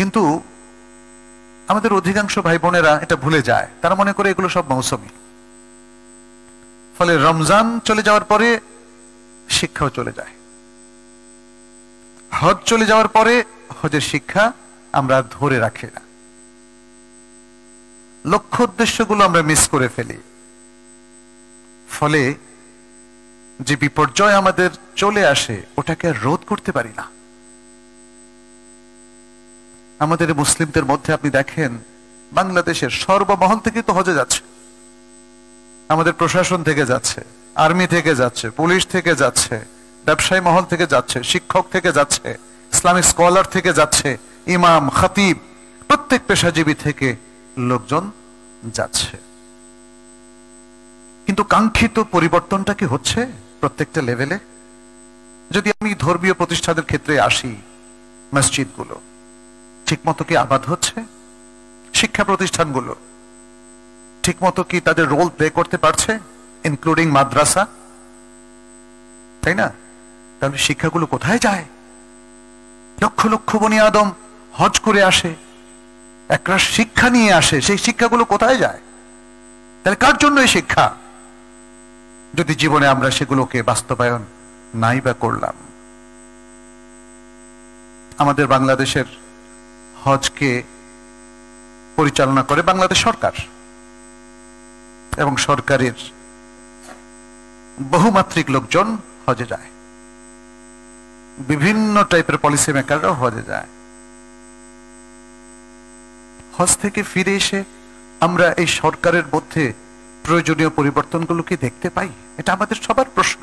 কিন্তু আমাদের অধিকাংশ ভাই বোনেরা এটা ভুলে যায়, তারা মনে করে এগুলো সব মৌসুমি। ফলে রমজান চলে যাওয়ার পরে শিক্ষাও চলে যায়, হজ চলে যাওয়ার পরে হজের শিক্ষা আমরা ধরে রাখি না, লক্ষ্য উদ্দেশ্যগুলো আমরা মিস করে ফেলি। ফলে যে বিপর্যয় আমাদের চলে আসে ওটাকে আর রোধ করতে পারি না। আমাদের মুসলিমদের মধ্যে আপনি দেখেন বাংলাদেশের সর্বমহল থেকে তো হজে যাচ্ছে, আমাদের প্রশাসন থেকে যাচ্ছে, আর্মি থেকে যাচ্ছে, পুলিশ থেকে যাচ্ছে, ব্যবসায়ী মহল থেকে যাচ্ছে, শিক্ষক থেকে যাচ্ছে, ইসলামিক স্কলার থেকে যাচ্ছে, ইমাম খতিব প্রত্যেক পেশাজীবী থেকে লোকজন যাচ্ছে। কিন্তু কাঙ্ক্ষিত পরিবর্তনটা কি হচ্ছে প্রত্যেকটা লেভেলে? যদি আমি ধর্মীয় প্রতিষ্ঠানের ক্ষেত্রে আসি, মসজিদগুলো ঠিকমতো কি আবাদ হচ্ছে? শিক্ষা প্রতিষ্ঠানগুলো ঠিকমতো কি তাদের রোল প্লে করতে পারছে, ইনক্লুডিং মাদ্রাসা? তাই না? তাহলে শিক্ষাগুলো কোথায় যায়? লক্ষ লক্ষ বনি আদম হজ করে আসে, একরাশ শিক্ষা নিয়ে আসে, সেই শিক্ষাগুলো কোথায় যায়? তাহলে কার জন্য এই শিক্ষা, যদি জীবনে আমরা সেগুলোকে বাস্তবায়ন নাই বা করলাম? আমাদের বাংলাদেশের হজকে পরিচালনা করে বাংলাদেশ সরকার, এবং সরকারের বহুমাত্রিক লোকজন হজে যায়, বিভিন্ন টাইপের পলিসি মেকাররাও হজে যায়। হজ থেকে ফিরে এসে আমরা এই সরকারের মধ্যে প্রয়োজনীয় পরিবর্তনগুলো কি দেখতে পাই? এটা আমাদের সবার প্রশ্ন।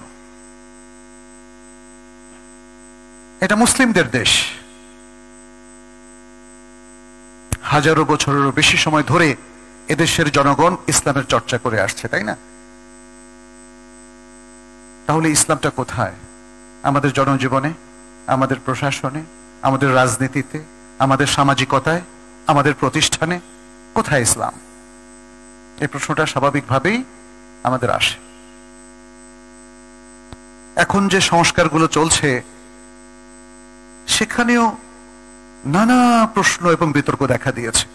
এটা মুসলিমদের দেশ, হাজারো বছরেরও বেশি সময় ধরে এদেশের জনগণ ইসলামের চর্চা করে আসছে, তাই না? তাহলে ইসলামটা কোথায়? আমাদের জনজীবনে, আমাদের প্রশাসনে, আমাদের রাজনীতিতে, আমাদের সামাজিকতায়, আমাদের প্রতিষ্ঠানে কোথায় ইসলাম? এই প্রশ্নটা স্বাভাবিকভাবেই আমাদের আসে। এখন যে সংস্কারগুলো চলছে সেখানেও নানা প্রশ্ন এবং বিতর্ক দেখা দিয়েছে,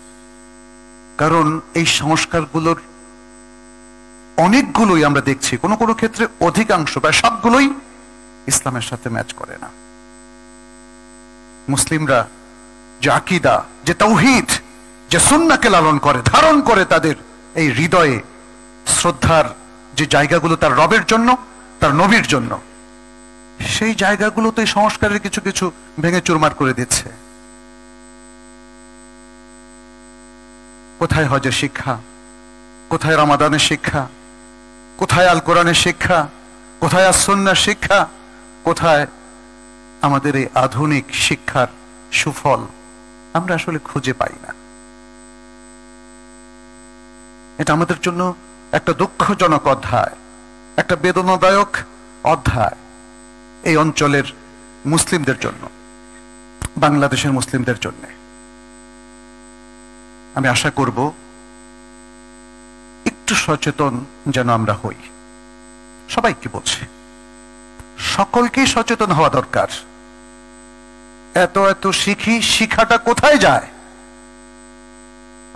কারণ এই সংস্কারগুলোর অনেকগুলোই আমরা দেখছি, কোনো কোনো ক্ষেত্রে অধিকাংশ বা সবগুলোই ইসলামের সাথে ম্যাচ করে না। মুসলিমরা যে আকীদা, যে তাওহীদ, যে সুন্নাহকে লালন করে, ধারণ করে তাদের এই হৃদয়ে, শ্রদ্ধার যে জায়গাগুলো তার রবের জন্য, তার নবীর জন্য, সেই জায়গাগুলোতে সংস্কারের কিছু কিছু ভেঙে চুরমার করে দিচ্ছে। কোথায় হজের শিক্ষা, কোথায় রমাদানের শিক্ষা, কোথায় আল কোরআনের শিক্ষা, কোথায় আস-সুন্নাহর শিক্ষা, কোথায় আমাদের এই আধুনিক শিক্ষার সুফল আমরা আসলে খুঁজে পাই না। এটা আমাদের জন্য একটা দুঃখজনক অধ্যায়, একটা বেদনাদায়ক অধ্যায় এই অঞ্চলের মুসলিমদের জন্য, বাংলাদেশের মুসলিমদের জন্য। আমি আশা করব একটু সচেতন যেন আমরা হই। সবাইকে বলছি, সকলকেই সচেতন হওয়া দরকার। এত এত শিখি, শিখাটা কোথায় যায়?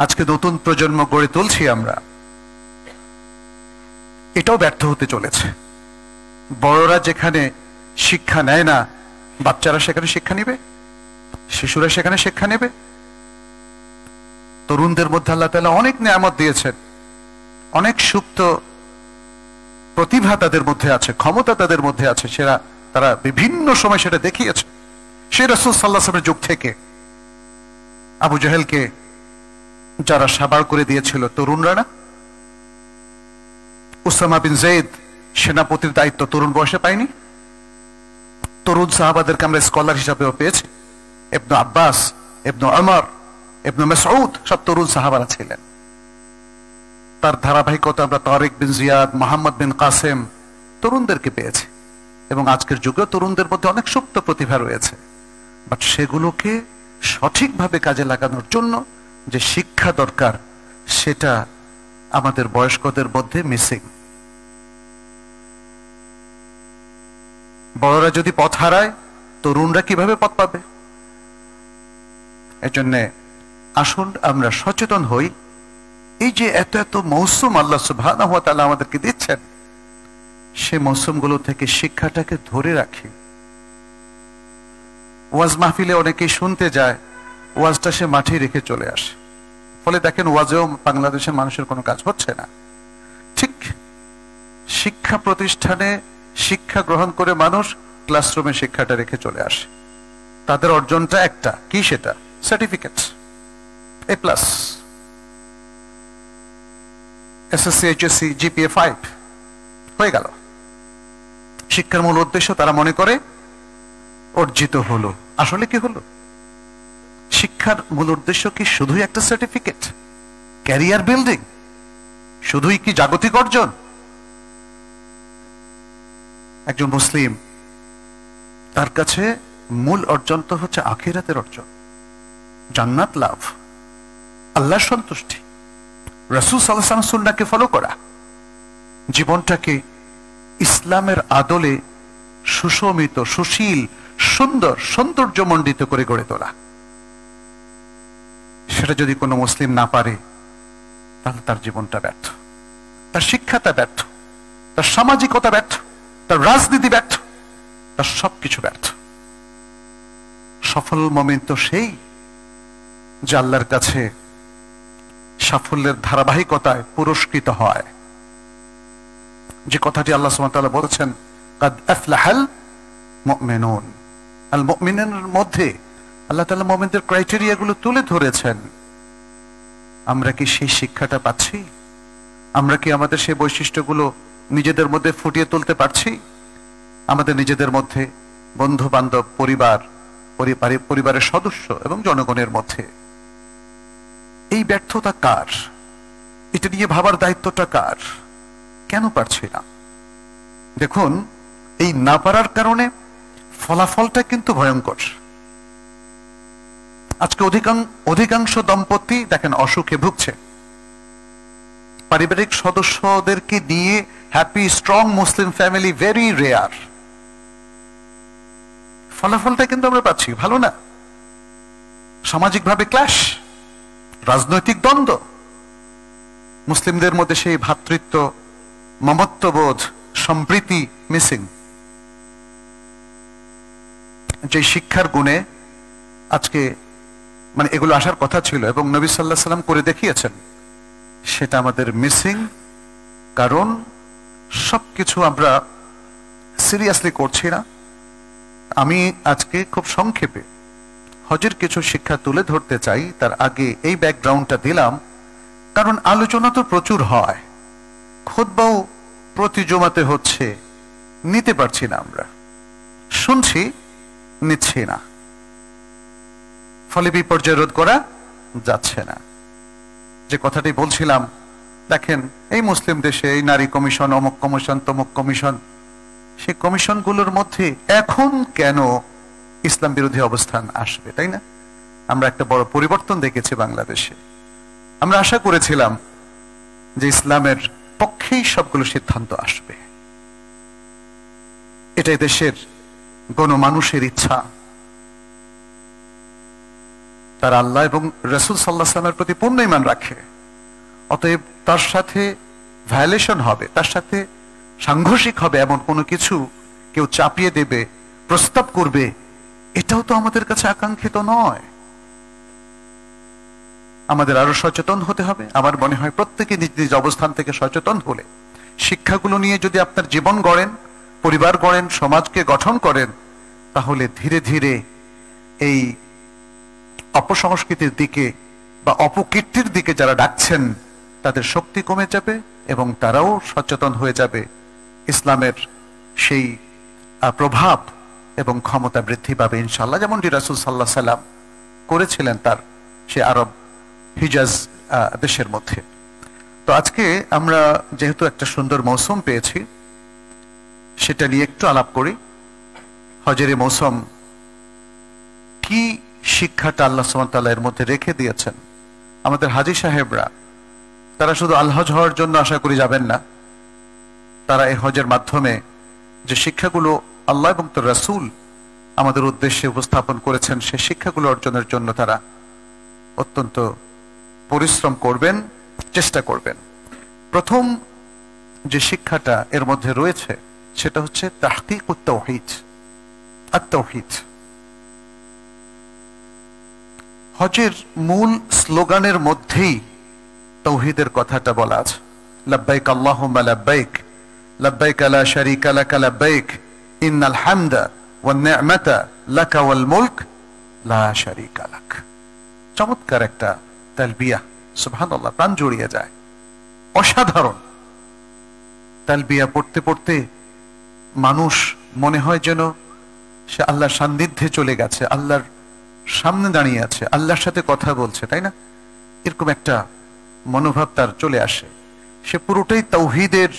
আজকে নতুন প্রজন্ম গড়ে তুলছি আমরা, এটাও ব্যর্থ হতে চলেছে। বড়রা যেখানে শিক্ষা নেয় না, বাচ্চারা সেখানে শিক্ষা নেবে, শিশুরা সেখানে শিক্ষা নেবে। তরুণদের মধ্যে আল্লাহ তাআলা অনেক নিয়ামত দিয়েছেন, অনেক সুপ্ত প্রতিভা তাদের মধ্যে আছে, ক্ষমতা তাদের মধ্যে আছে, তারা বিভিন্ন সময় সেটা দেখিয়েছে। সেই রাসূল সাল্লাল্লাহু আলাইহি ওয়াসাল্লামের যুগ থেকে আবু জাহেলকে যারা সাবার করে দিয়েছিল তরুণরা না, উসামা বিন যায়েদ সেনাপতির দায়িত্ব তরুণ বয়সে পায়নি? তরুণ সাহাবাদেরকে আমরা স্কলার হিসাবেও পেয়েছি। ইবনে আব্বাস, ইবনে ওমর, ইবনে মাসউদ সব তরুণ সাহাবারা ছিলেন। তার ধারাবাহিকতা আমরা তারিক বিন জিয়াদ, মোহাম্মদ বিন কাসেম তরুণদেরকে পেয়েছি, এবং আজকের যুগে তরুণদের মধ্যে অনেক সুপ্ত প্রতিভা রয়েছে। বাট সেগুলোকে সঠিকভাবে কাজে লাগানোর জন্য যে শিক্ষা দরকার, সেটা আমাদের বয়স্কদের মধ্যে মিসিং। বড়রা যদি পথ হারায়, তরুণরা কিভাবে পথ পাবে? এজন্য আসুন আমরা সচেতন হই। এই যে এত এত মৌসুম আল্লাহ সুবহানাহু ওয়া তাআলা আমাদেরকে দিচ্ছেন, সে মৌসুমগুলো থেকে শিক্ষাটাকে ধরে রাখি। ওয়াজ মাহফিলে অনেকেই শুনতে যায়, ওয়াজটা সে মাঠে রেখে চলে আসে, ফলে দেখেন ওয়াজেও বাংলাদেশের মানুষের কোনো কাজ হচ্ছে না। ঠিক শিক্ষা প্রতিষ্ঠানে শিক্ষা গ্রহণ করে মানুষ ক্লাসরুমে শিক্ষাটা রেখে চলে আসে, তাদের অর্জনটা একটা কি, সেটা certificate A+, SSC HSC GPA 5 হয়ে গেল। শিক্ষার মূল উদ্দেশ্য তারা মনে করে অর্জিত হলো। আসলে কি হলো? শিক্ষার মূল উদ্দেশ্য কি শুধুই একটা সার্টিফিকেট, ক্যারিয়ার বিল্ডিং, শুধুই কি জাগতিক অর্জন? একজন মুসলিম, তার কাছে মূল অর্জন তো হচ্ছে আখিরাতের অর্জন, জান্নাত লাভ, আল্লাহর সন্তুষ্টি, রাসূল সাল্লাল্লাহু আলাইহি ওয়াসাল্লামের সুন্নাহকে ফলো করা, জীবনটাকে ইসলামের আদলে সুশোভিত, সুশীল, সুন্দর, সৌন্দর্যমণ্ডিত করে গড়ে তোলা। সেটা যদি কোনো মুসলিম না পারে, তাহলে তার জীবনটা ব্যর্থ, তার শিক্ষাটা ব্যর্থ, তার সামাজিকতা ব্যর্থ, তার রাজনীতি ব্যর্থ, তার সবকিছু ব্যর্থ। সফল মুমিন তো সেই যে আল্লাহর কাছে সাফল্যের ধারাবাহিকতায় পুরস্কৃত হয়। যে কথাটি আল্লাহ সুবহানাহু ওয়া তাআলা বলেছেন, কাদ আফলাহাল মুমিনুন, আল মুমিনের মধ্যে আল্লাহ তাআলা মুমিনদের ক্রাইটেরিয়াগুলো তুলে ধরেছেন। আমরা কি সেই শিক্ষাটা পাচ্ছি? আমরা কি আমাদের সেই বৈশিষ্ট্যগুলো নিজেদের মধ্যে ফুটিয়ে তুলতে পারছি? আমাদের নিজেদের মধ্যে, বন্ধু বান্ধব, পরিবারের সদস্য এবং জনগণের মধ্যে এই ব্যর্থতা কার? এটা নিয়ে ভাবার দায়িত্বটা কার? কেন পারছি না? দেখুন, এই না পারার কারণে ফলাফলটা কিন্তু ভয়ঙ্কর। আজকে অধিকাংশ দম্পতি দেখেন অসুখে ভুগছে। পারিবারিক সদস্যদেরকে নিয়ে happy strong Muslim family very rare. ফলাফলটা কিন্তু আমরা পাচ্ছি ভালো না। সামাজিকভাবে ক্লাশ, রাজনৈতিক দ্বন্দ্ব, মুসলিমদের মধ্যে সেই ভ্রাতৃত্ব, মমত্ববোধ, সম্প্রীতি মিসিং। যে শিক্ষার গুণে আজকে মানে এগুলো আসার কথা ছিল এবং নবী সাল্লাল্লাহু আলাইহি ওয়াসাল্লাম করে দেখিয়েছেন, সেটা আমাদের মিসিং। কারণ সবকিছু আমরা সিরিয়াসলি করছি না। আমি আজকে খুব সংক্ষেপে হজের কিছু শিক্ষা তুলে ধরতে চাই। তার আগে এই ব্যাকগ্রাউন্ডটা দিলাম, কারণ আলোচনা তো প্রচুর হয়, খুতবাও প্রতি জুমাতে হচ্ছে, নিতে পারছি না আমরা, শুনছি, নিচ্ছি না, ফলে বিপর্যয় রোধ করা যাচ্ছে না। যে কথাটি বলছিলাম, দেখেন এই মুসলিম দেশে এই নারী কমিশন, অমুক কমিশন, তমুক কমিশন, সেই কমিশনগুলোর মধ্যে এখন কেন ইসলাম বিরোধী অবস্থান আসবে, তাই না? আমরা একটা বড় পরিবর্তন দেখেছি বাংলাদেশে। আমরা আশা করেছিলাম যে ইসলামের পক্ষেই সবগুলো সিদ্ধান্ত আসবে। এটাই দেশের গণমানুষের ইচ্ছা। তারা আল্লাহ এবং রাসূল সাল্লাল্লাহু আলাইহি ওয়াসাল্লামের প্রতি পূর্ণ ঈমান রাখে। অতএব তার সাথে ভায়োলেশন হবে, তার সাথে সাংঘর্ষিক হবে এমন কোনো কিছু কেউ চাপিয়ে দেবে, প্রস্তাব করবে, এটাও তো আমাদের কাছে আকাঙ্ক্ষিত নয়। আমাদের আরো সচেতন হতে হবে। আমার মনে হয় প্রত্যেকে নিজ নিজ অবস্থান থেকে সচেতন হলে, শিক্ষাগুলো নিয়ে যদি আপনার জীবন গড়েন, পরিবার গড়েন, সমাজকে গঠন করেন, তাহলে ধীরে ধীরে এই অপসংস্কৃতির দিকে বা অপকীর্তির দিকে যারা ডাকছেন, তাদের শক্তি কমে যাবে এবং তারাও সচেতন হয়ে যাবে। ইসলামের সেই প্রভাব এবং ক্ষমতা বৃদ্ধি পাবে ইনশাআল্লাহ, যেমনটি রাসূল সাল্লাল্লাহু আলাইহি ওয়াসাল্লাম করেছিলেন তার সে আরব হিজাজ দেশের মধ্যে। তো আজকে আমরা যেহেতু একটা সুন্দর মৌসুম পেয়েছি, সেটা নিয়ে একটু আলাপ করি। হজের মৌসুম কি শিক্ষাটা আল্লাহ সুবহানাহু ওয়া তাআলা এর মধ্যে রেখে দিয়েছেন। আমাদের হাজী সাহেবরা, তারা শুধু আল হজ হওয়ার জন্য আশা করি যাবেন না, তারা এই হজের মাধ্যমে যে শিক্ষাগুলো আল্লাহ এবং তার রাসূল আমাদের উদ্দেশ্যে উপস্থাপন করেছেন, সেই শিক্ষাগুলো অর্জনের জন্য তারা অত্যন্ত পরিশ্রম করবেন, চেষ্টা করবেন। প্রথম যে শিক্ষাটা এর মধ্যে রয়েছে সেটা হচ্ছে তাহকিকুত তাওহীদ, আত-তাওহীদ। হজের মূল স্লোগানের মধ্যেই তাওহীদের কথাটা বলা আছে। লাব্বাইক আল্লাহুম্মা লাব্বাইক, লাব্বাইক লা শারীকা লাক লাব্বাইক, ইন্নাল হামদা ওয়ান নি'মাতা লাকা ওয়াল মুলক লা শারীকা লাক। চমৎকার একটা তালবিয়া, সুবহানাল্লাহ, প্রাণ জুড়িয়ে যায়, অসাধারণ তালবিয়া। পড়তে পড়তে মানুষ মনে হয় যেন সে আল্লাহর সান্নিধ্যে চলে গেছে, আল্লাহর সামনে দাঁড়িয়ে আছে, আল্লাহর সাথে কথা বলছে, তাই না? এরকম একটা মনোভাব তার চলে আসে। সে পুরোটাই তাওহীদের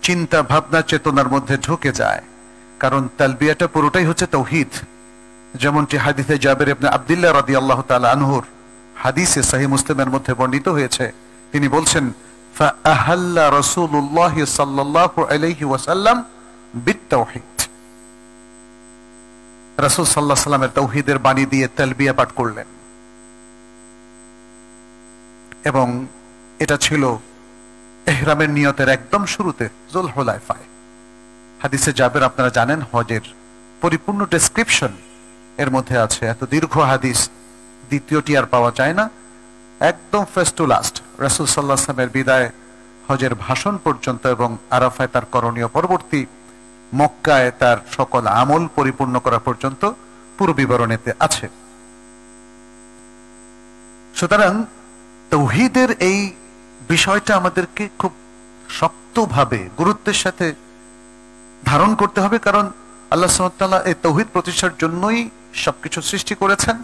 চিন্তা ভাবনা চেতনার মধ্যে ঢুকে যায়, কারণ তালবিয়াটা পুরোটাই হচ্ছে তাওহীদ। যেমনটি হাদিসে জাবের ইবনে আব্দুল্লাহ রাদিয়াল্লাহু তাআলা আনহুর হাদিসে সহিহ মুসলিমের মধ্যে বর্ণিত হয়েছে, তিনি বলছেন, ফাআহাল্লা রাসূলুল্লাহ সাল্লাল্লাহু আলাইহি ওয়াসাল্লাম বিত-তাওহীদ। রাসূল সাল্লাল্লাহু আলাইহি ওয়াসাল্লামের তাওহীদের বাণী দিয়ে তালবিয়া পাঠ করলেন, এবং এটা ছিল ইহরামের নিয়তের একদম শুরুতে যুলহুলাইফায়। হাদিসে জাবের আপনারা জানেন, হজের পরিপূর্ণ ডেসক্রিপশন এর মধ্যে আছে। এত দীর্ঘ হাদিস দ্বিতীয়টি আর পাওয়া যায় না, একদম ফার্স্ট টু লাস্ট রাসূল সাল্লাল্লাহু আলাইহি ওয়াসাল্লামের বিদায় হজের ভাষণ পর্যন্ত, এবং আরাফায় তার করণীয় পরবর্তী, মক্কায় তার সকল আমল পরিপূর্ণ করা পর্যন্ত পুরো বিবরণীতে আছে। সুতরাং তাওহীদের এই বিষয়টা আমাদেরকে খুব শক্তভাবে গুরুত্বের সাথে ধারণ করতে হবে, কারণ আল্লাহ সুবহানাহু ওয়া তাআলা এই তাওহীদ প্রতিষ্ঠার জন্যই সবকিছু সৃষ্টি করেছেন,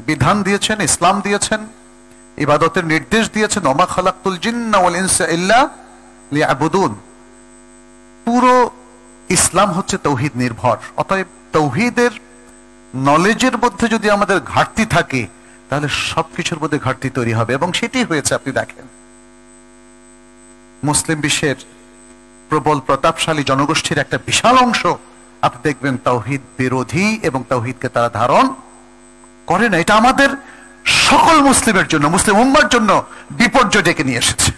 বিধান দিয়েছেন, ইসলাম দিয়েছেন, ইবাদতের নির্দেশ দিয়েছেন, ওমা খালাকতুল জিন্না ওয়াল ইনসা ইল্লা লিয়াবুদুন। পুরো ইসলাম হচ্ছে তাওহীদ নির্ভর। অতএব তাওহীদের নলেজের মধ্যে যদি আমাদের ঘাটতি থাকে, তাহলে সবকিছুর মধ্যে ঘাটতি তৈরি হবে, এবং সেটাই হয়েছে। আপনি দেখেন, মুসলিম বিশ্বের প্রবল প্রতাপশালী জনগোষ্ঠীর একটা বিশাল অংশ আপনি দেখবেন তাওহীদ বিরোধী, এবং তাওহীদকে তারা ধারণ করে না। এটা আমাদের সকল মুসলিমের জন্য, মুসলিম উম্মার জন্য বিপর্যয় ডেকে নিয়ে এসেছে।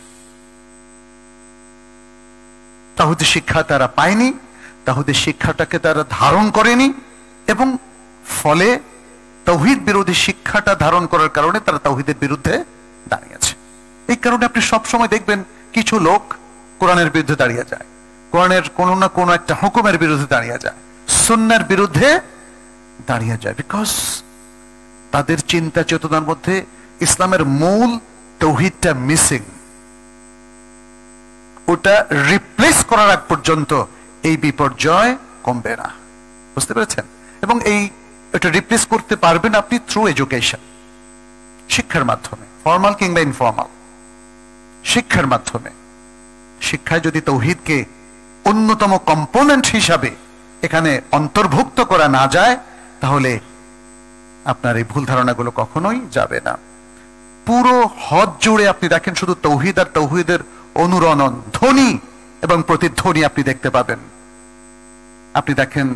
তাওহীদের শিক্ষা তারা পায়নি, তাওহীদের শিক্ষাটাকে তারা ধারণ করেনি, এবং ফলে তাওহীদ বিরোধী শিক্ষাটা ধারণ করার কারণে তারা তাওহীদের বিরুদ্ধে দাঁড়িয়েছে। এই কারণে আপনি সবসময় দেখবেন কিছু লোক কোরআনের বিরুদ্ধে দাঁড়িয়ে যায়, কোরআনের কোনো না কোনো একটা হুকুমের বিরুদ্ধে দাঁড়িয়ে যায়, সুন্নাহর বিরুদ্ধে দাঁড়িয়ে যায়, বিকজ তাদের চিন্তা চেতনার মধ্যে ইসলামের মূল তাওহীদটা মিসিং। ওটা রিপ্লেস করার আগ পর্যন্ত এই বিপর্যয় কমবে না। বুঝতে পেরেছেন? এবং এটা রিপ্লেস করতে পারবেন আপনি থ্রু এডুকেশন, শিক্ষার মাধ্যমে, ফর্মাল কিংবা ইনফর্মাল শিক্ষার মাধ্যমে। শিক্ষায় যদি তাওহীদকে অন্যতম কম্পোনেন্ট হিসাবে এখানে অন্তর্ভুক্ত করা না যায়, তাহলে আপনার এই ভুল ধারণাগুলো কখনোই যাবে না। পুরো হজ জুড়ে আপনি দেখেন শুধু তাওহীদ আর তাওহীদের অনুরণন, ধ্বনি এবং প্রতিধ্বনি আপনি দেখতে পাবেন। আপনি দেখেন,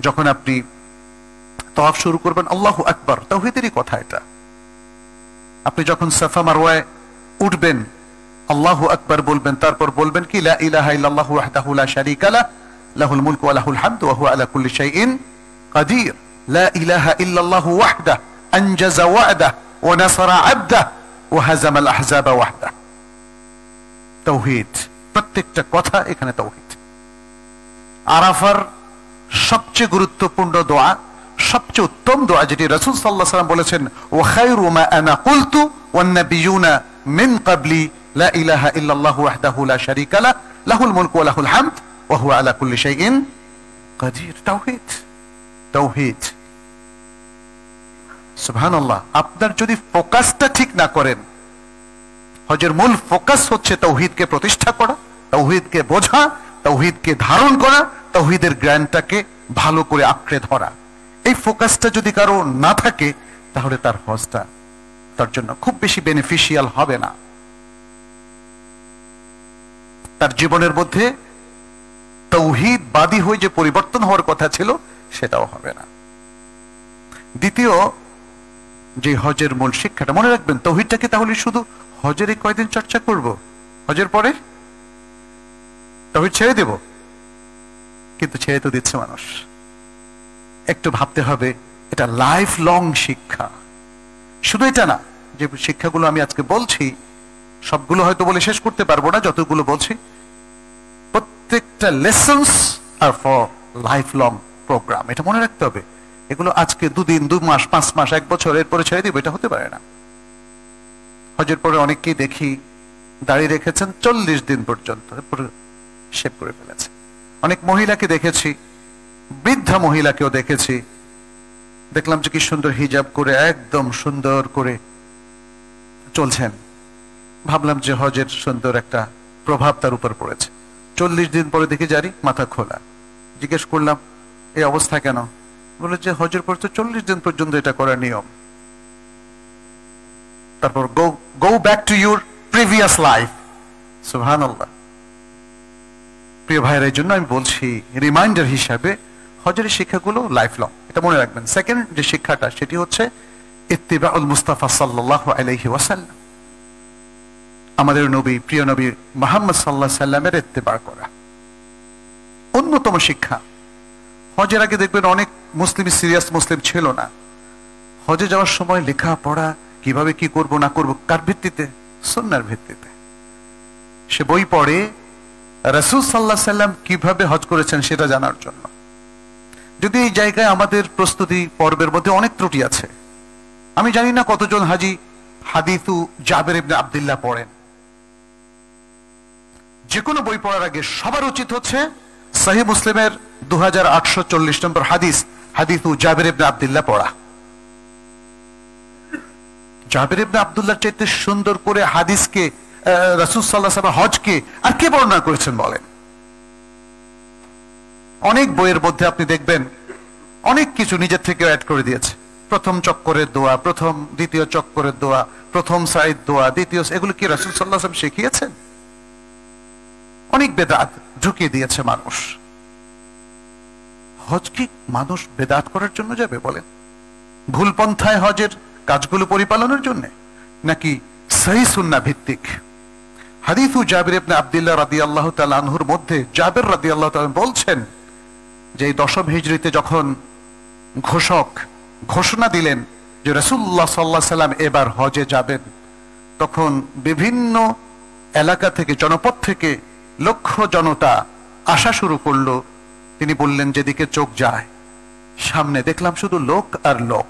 যখন আপনি তাওয়াফ শুরু করবেন, আল্লাহু আকবার, তাওহীদেরই কথা এটা। আপনি যখন সাফা মারওয়ায় উঠবেন, আল্লাহু আকবার বলবেন, তারপর বলবেন কি, লা ইলাহা ইল্লাল্লাহু ওয়াহদাহু লা শারীকা লাহু, লাহুল মুলকু ওয়া লাহুল হামদু ওয়া হুয়া আলা কুল্লি শাইইন কাদির। লা ইলাহা ইল্লাল্লাহু ওয়াহদাহু আনজাযা ওয়া'দাহু ওয়া নাসারা 'আবদাহু ওয়া হাযামাল আহযাবা ওয়াহদাহু। তাওহীদ, প্রত্যেকটা কথা এখানে তাওহীদ। আরাফার সবচেয়ে গুরুত্বপূর্ণ দোয়া, সবচেয়ে উত্তম দোয়া, যেটি রাসূল সাল্লাল্লাহু আলাইহি ওয়াসাল্লাম বলেছেন, ওয়া খায়রু মা আনা কুলতু ওয়ান নাবিয়্যুনা মিন ক্বাবলি লা ইলাহা ইল্লাল্লাহু ওয়াহদাহু লা শারীকা লাহু, লাহুল মুলকু ওয়া লাহুল হামদ ওয়া হুয়া আলা কুল্লি শাইইন কাদির। তাওহীদ, তাওহীদ। সুবহানাল্লাহ। আপনার যদি ফোকাসটা ঠিক না করেন, হজের মূল ফোকাস হচ্ছে তাওহীদকে প্রতিষ্ঠা করা, তাওহীদকে বোঝা, তাওহীদকে ধারণ করা, তাওহীদের জ্ঞানটাকে ভালো করে আঁকড়ে ধরা। এই ফোকাসটা যদি কারো না থাকে, তাহলে তার হজটা তার জন্য খুব বেশি বেনিফিশিয়াল হবে না। তার জীবনের মধ্যে তাওহীদবাদী হয়ে যে পরিবর্তন হওয়ার কথা ছিল, সেটাও হবে না। দ্বিতীয় যে হজের মূল শিক্ষাটা মনে রাখবেন। তাওহীদটাকে তাহলে শুধু হজের এই কয়দিন চর্চা করব, হজের পরে তাওহীদ ছেড়ে দেব? কিন্তু ছেড়ে তো দিচ্ছে মানুষ। একটু ভাবতে হবে, এটা লাইফ লং শিক্ষা। শুধু এটা না, যে শিক্ষাগুলো আমি আজকে বলছি সবগুলো হয়তো বলে শেষ করতে পারবো না, যতগুলো বলছি প্রত্যেকটা lessons are for life long program. এটা মনে রাখতে হবে। এগুলো আজকে 2 দিন, 2 মাস, 5 মাস, 1 বছর এরপরে ছেড়ে দিব, এটা হতে পারে না। হজের পরে অনেককেই দেখি দাড়ি রেখেছেন 40 দিন পর্যন্ত, এরপরে শেভ করে ফেলেছে। অনেক মহিলাকে দেখেছি, বৃদ্ধা মহিলাকেও দেখেছি, দেখলাম যে কি সুন্দর হিজাব করে একদম সুন্দর করে চলছেন। ভাবলাম যে হজের সুন্দর একটা প্রভাব তার উপর পড়েছে। 40 দিন পরে দেখি জারি মাথা খোলা। জিজ্ঞেস করলাম এই অবস্থা কেন? বলে যে হজের পর তো 40 দিন পর্যন্ত এটা করার নিয়ম। তারপর go back to your previous life. সুবহানাল্লাহ। প্রিয় ভাইয়ের, এই জন্য আমি বলছি রিমাইন্ডার হিসাবে হজের শিক্ষাগুলো লাইফ লং, এটা মনে রাখবেন। সেকেন্ড যে শিক্ষাটা সেটি হচ্ছে ইত্তিবাউল মুস্তাফা সাল্লাল্লাহু আলাইহি ওয়াসাল্লাম, আমাদের নবী, প্রিয় নবী মুহাম্মদ সাল্লাল্লাহু আলাইহি সাল্লামের ইত্তিবা করা অন্যতম শিক্ষা। হজের আগে দেখবেন অনেক মুসলিম সিরিয়াস মুসলিম ছিল না। হজে যাওয়ার সময় লেখা পড়া, কিভাবে কি করব না করব, কার ভিত্তিতে? সুন্নাহর ভিত্তিতে। সে বই পড়ে রাসূল সাল্লাল্লাহু আলাইহি সাল্লাম কিভাবে হজ করেছেন সেটা জানার জন্য। যদি এই জায়গায় আমাদের প্রস্তুতি পর্বের মধ্যে অনেক ত্রুটি আছে। আমি জানি না কতজন হাজি হাদিসু জাবের ইবনে আব্দুল্লাহ পড়েন। যে কোনো বই পড়ার আগে সবার উচিত হচ্ছে সহিহ মুসলিমের 2840 নম্বর হাদিস, হাদিসু জাবের ইবনে আব্দুল্লাহ পড়া। জাবের ইবনে আব্দুল্লাহর চাইতে সুন্দর করে হাদিসকে, রাসূল সাল্লাল্লাহু আলাইহি ওয়াসাল্লাম হজকে আর কে বর্ণনা করেছেন বলেন? অনেক বইয়ের মধ্যে আপনি দেখবেন অনেক কিছু নিজের থেকে অ্যাড করে দিয়েছে। প্রথম চক্করের দোয়া, প্রথম দ্বিতীয় চক্করের দোয়া, প্রথম সাইদ দোয়া, দ্বিতীয়, এগুলো কি রাসূল সাল্লাল্লাহু আলাইহি ওয়াসাল্লাম শিখিয়েছেন? অনেক বেদাত ঢুকিয়ে দিয়েছে মানুষ। হজ কি মানুষ বেদাত করার জন্য যাবে বলেন? ভুল পন্থায় হজের কাজগুলো পরিপালনের জন্য, নাকি সহিহ সুন্নাহ ভিত্তিক? হাদিসু জাবির ইবনে আব্দুল্লাহ রাদিয়াল্লাহু তাআলা আনহুর মধ্যে জাবির রাদিয়াল্লাহু তাআলা বলছেন যে 10ম হিজরিতে যখন ঘোষণা দিলেন যে রাসূলুল্লাহ সাল্লাল্লাহু আলাইহি সাল্লাম এবার হজে যাবেন, তখন বিভিন্ন এলাকা থেকে, জনপদ থেকে লক্ষ জনতা আসা শুরু করলো। তিনি বললেন যেদিকে চোখ যায় সামনে দেখলাম শুধু লোক আর লোক,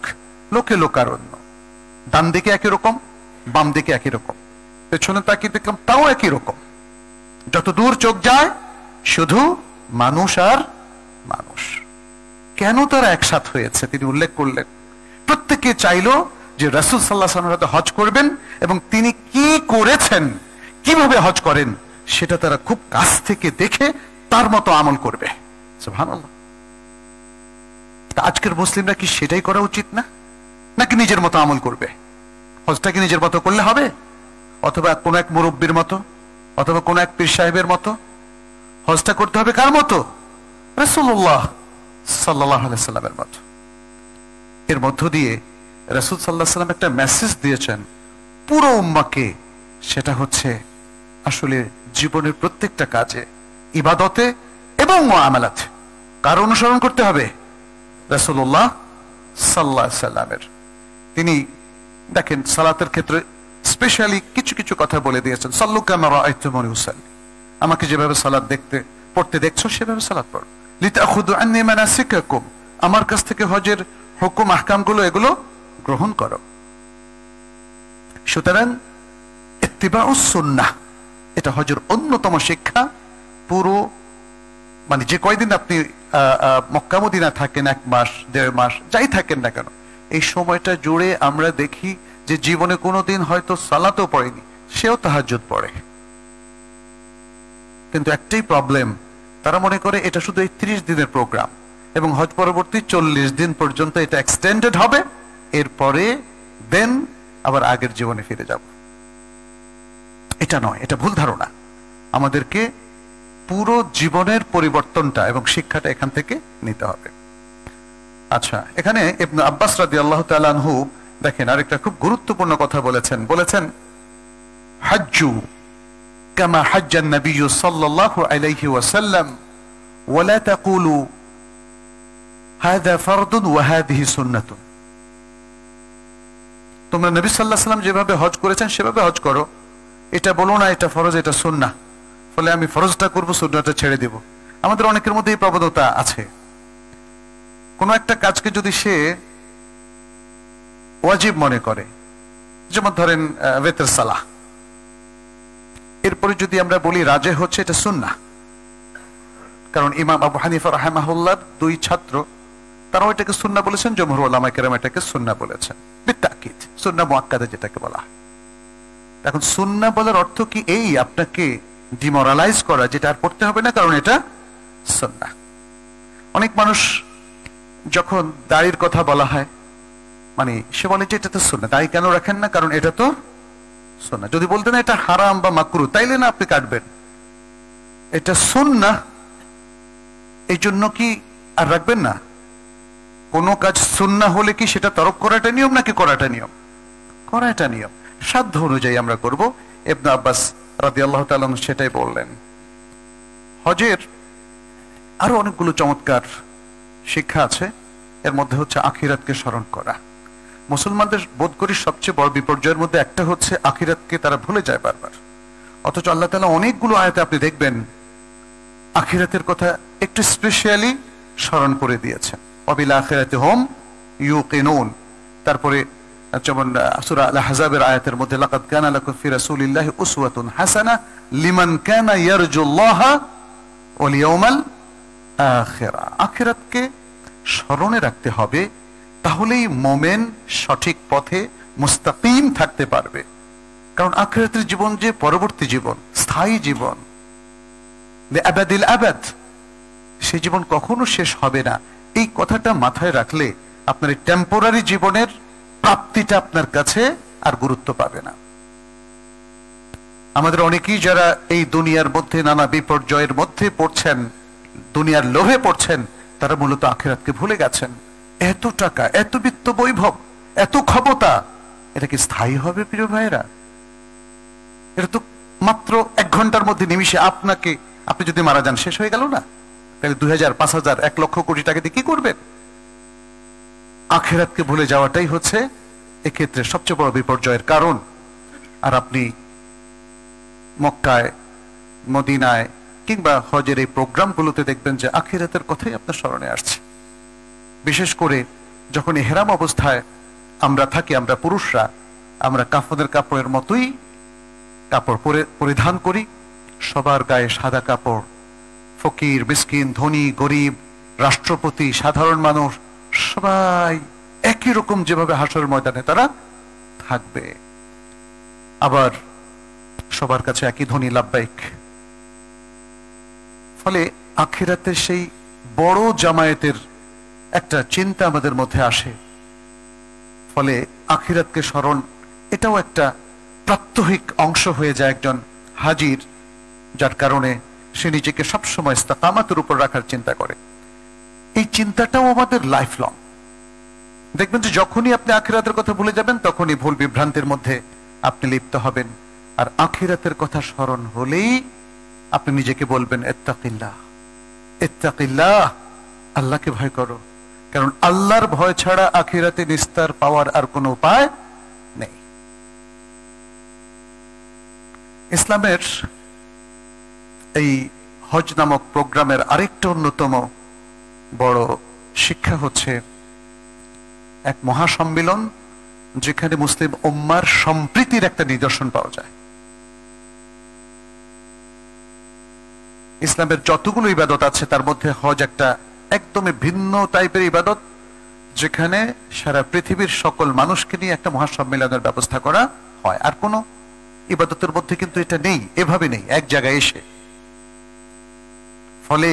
লোকে লোকারণ্য। ডান দিকে একই রকম, বাম দিকে একই রকম, পেছনে তাকিয়ে দেখলাম তাও একই রকম। যত দূর চোখ যায় শুধু মানুষ আর মানুষ। কেন তারা একসাথ হয়েছে তিনি উল্লেখ করলেন। প্রত্যেকে চাইলো যে রাসূল সাল্লাল্লাহু আলাইহি ওয়াসাল্লাম হজ করবেন এবং তিনি কি করেছেন, কিভাবে হজ করেন সেটা তারা খুব কাছ থেকে দেখে তার মতো আমল করবে। সুবহানাল্লাহ। আজকের মুসলিমরা কি সেটাই করা উচিত না? নাকি নিজের মতো আমল করবে? হজটা কি নিজের মতো করলে হবে? অথবা কোন এক মুরব্বীর মতো, অথবা কোন এক পীর সাহেবের মতো? হজটা করতে হবে কার মতো? রাসূলুল্লাহ সাল্লাল্লাহু আলাইহি সাল্লামের মতো। এর মধ্য দিয়ে রাসূল সাল্লাল্লাহু আলাইহি সাল্লাম একটা মেসেজ দিয়েছেন পুরো উম্মাহকে। সেটা হচ্ছে আসলে জীবনের প্রত্যেকটা কাজে, ইবাদতে এবং মুআমালাতে কার অনুসরণ করতে হবে? রাসূলুল্লাহ সাল্লাল্লাহু আলাইহি সাল্লামের। তিনি দেখেন সালাতের ক্ষেত্রে স্পেশালি কিছু কিছু কথা বলে দিয়েছেন। সাল্লু কামা রাআইতুমুনি উসাল্লি, আমাকে যেভাবে সালাত পড়তে দেখছো সেভাবে সালাত পড়ো। লিতাখুযু আন্নী মানাসিকাকুম, আমার কাছ থেকে হজের হুকুম আহকামগুলো এগুলো গ্রহণ করো। সুতরাং ইত্তিবাউস সুন্নাহ এটা হজের অন্যতম শিক্ষা। পুরো মানে যে কয়দিন আপনি মক্কা মদিনা থাকেন, 1 মাস 1.5 মাস যাই থাকেন না কেন, এই সময়টা জুড়ে আমরা দেখি যে জীবনে কোনোদিন হয়তো সালাতও পড়েনি, সেও তাহাজ্জুদ পড়ে। কিন্তু একটাই প্রবলেম, তারা মনে করে এটা শুধু এই 30 দিনের প্রোগ্রাম এবং হজ পরবর্তী 40 দিন পর্যন্ত এটা এক্সটেন্ডেড হবে, এরপরে দেন আবার আগের জীবনে ফিরে যাব। এটা নয়, এটা ভুল ধারণা। আমাদেরকে পুরো জীবনের পরিবর্তনটা এবং শিক্ষাটা এখান থেকে নিতে হবে। আচ্ছা, এখানে ইবনে আব্বাস রাদিয়াল্লাহু তাআলা আনহু দেখেন আরেকটা খুব গুরুত্বপূর্ণ কথা বলেছেন হাজ্জু কামা হাজ্জান নবী সাল্লাল্লাহু আলাইহি ওয়াসাল্লাম ওয়ালা তাকুলু হাযা ফারদুন ওয়া হাযিহি সুন্নাতুন। তোমরা নবী সাল্লাল্লাহু আলাইহি ওয়াসাল্লাম যেভাবে হজ করেছেন সেভাবে হজ করো, এটা বলো না এটা ফরজ এটা সুন্নাহ, ফলে আমি ফরজটা করব সুন্নাহটা ছেড়ে দেব। আমাদের অনেকের মধ্যে এই প্রবণতা আছে। কোন একটা কাজকে যদি সে ওয়াজিব মনে করে, যেমন ধরেন ওয়েতর সালাহ, এরপরে যদি আমরা বলি রাজে হচ্ছে এটা সুন্নাহ, কারণ ইমাম আবু হানিফা রাহিমাহুল্লাহর দুই ছাত্র তারাও এটাকে সুন্নাহ বলেছেন, জমহুর উলামায়ে কেরাম এটাকে সুন্নাহ বলেছেন বিতাকিদ, সুন্নাহ মুআক্কাদা যেটাকে বলা হয়। এখন সুন্নাহ বলার অর্থ কি এই আপনাকে ডিমোরালাইজ করা যেটা আর পড়তে হবে না কারণ এটা সুন্নাহ। অনেক মানুষ যখন দাড়ির কথা বলা হয় মানে সে বলে যে এটা তো সুন্নাহ, দাড়ি কেন রাখেন না কারণ এটা তো সুন্নাহ। যদি বলতেন এটা হারাম বা মাকরুহ তাইলে না আপনি কাটবেন, এটা সুন্নাহ এই জন্য কি আর রাখবেন না? কোন কাজ সুন্নাহ হলে কি সেটা তরক করাটা নিয়ম নাকি করাটা নিয়ম? করাটা নিয়ম, সাধ্য অনুযায়ী আমরা করব। ইবনে আব্বাস রাদিয়াল্লাহু তাআলা সেটাই বললেন। হজের আরো অনেকগুলো চমৎকার শিক্ষা আছে, এর মধ্যে হচ্ছে আখিরাতকে স্মরণ করা। মুসলমানদের বোধ করি সবচেয়ে বড় বিপর্যয়ের মধ্যে একটা হচ্ছে আখিরাতকে তারা ভুলে যায় বারবার, অথচ আল্লাহ তাআলা অনেকগুলো আয়াতে আপনি দেখবেন আখিরাতের কথা একটু স্পেশালি স্মরণ করে দিয়েছেন। ওয়াবিল আখিরাতি হুম ইউকিনুন। তারপরে যেমন সূরা আল আহজাবের আয়াতের মধ্যে লাকাদ কানা লাকুম ফি রাসূলিল্লাহি উসওয়াতুন হাসানাহ লিমান কানা ইয়ারজুল্লাহা ওয়াল ইয়াউমাল আখিরা। আখিরাতকে স্মরণে রাখতে হবে, তাহলেই মুমিন সঠিক পথে মুস্তাকিম থাকতে পারবে। কারণ আখিরাতের জীবন যে পরবর্তী জীবন, স্থায়ী জীবন, লিআবাদিল আবাদ, সেই জীবন কখনো শেষ হবে না। এই কথাটা মাথায় রাখলে আপনার এই টেম্পোরারি জীবনের প্রাপ্তিটা আপনার কাছে আর গুরুত্ব পাবে না। আমাদের অনেকেই যারা এই দুনিয়ার মধ্যে নানা বিপর্যয়ের মধ্যে পড়ছেন, দুনিয়ার লোভে পড়ছেন, তারা মূলত আখিরাতকে ভুলে গেছেন। এত টাকা, এত বিত্ত বৈভব, এত ক্ষমতা, এটা কি স্থায়ী হবে প্রিয় ভাইরা? এটা তো মাত্র 1 ঘন্টার মধ্যে নিমিষে আপনি যদি মারা যান শেষ হয়ে গেল না? তাহলে 2000, 5000, 1 লক্ষ কোটি টাকা দিয়ে কি করবেন? আখিরাতকে ভুলে যাওয়াটাই হচ্ছে এক্ষেত্রে সবচেয়ে বড় বিপর্যয়ের কারণ। আর আপনি মক্কায়, মদিনায় কিংবা হজের এই প্রোগ্রামগুলোতে দেখবেন যে আখিরাতের কথাই আপনার স্মরণে আসছে। বিশেষ করে যখন ইহরাম অবস্থায় আমরা থাকি, আমরা পুরুষরা, আমরা কাফনের কাপড়ের মতোই কাপড় পরিধান করি, সবার গায়ে সাদা কাপড়, ফকির, মিসকিন, ধনী, গরিব, রাষ্ট্রপতি, সাধারণ মানুষ সবাই একই রকম যেভাবে হাসরের ময়দানে তারা থাকবে। আবার সবার কাছে একই ধ্বনি লাব্বাইক। ফলে আখিরাতের সেই বড় জামায়াতের একটা চিন্তা আমাদের মধ্যে আসে। ফলে আখিরাতকে স্মরণ এটাও একটা প্রাত্যহিক অংশ হয়ে যায় একজন হাজির, যার কারণে সে নিজেকে সবসময় ইস্তেকামাতের উপর রাখার চিন্তা করে। এই চিন্তাটাও আমাদের লাইফ লং। দেখবেন যে যখনই আপনি আখিরাতের কথা ভুলে যাবেন তখনই ভুল বিভ্রান্তির মধ্যে আপনি লিপ্ত হবেন। আর আখিরাতের কথা স্মরণ হলেই আপনি নিজেকে বলবেন ইত্তাকিল্লাহ, ইত্তাকিল্লাহ, আল্লাহকে ভয় করো। কারণ আল্লাহর ভয় ছাড়া আখিরাতে নিস্তার পাওয়ার আর কোনো উপায় নেই। ইসলামের এই হজ নামক প্রোগ্রামের আরেকটা অন্যতম বড় শিক্ষা হচ্ছে এক মহাসম্মেলন, যেখানে মুসলিম উম্মার সম্প্রীতির একটা নিদর্শন পাওয়া যায়। ইসলামের যতগুলো ইবাদত আছে তার মধ্যে হজ একটা একদমই ভিন্ন টাইপের ইবাদত, যেখানে সারা পৃথিবীর সকল মানুষকে নিয়ে একটা মহাসম্মেলনের ব্যবস্থা করা হয়। আর কোন ইবাদতের মধ্যে কিন্তু এটা নেই, এভাবে নেই এক জায়গায় এসে। ফলে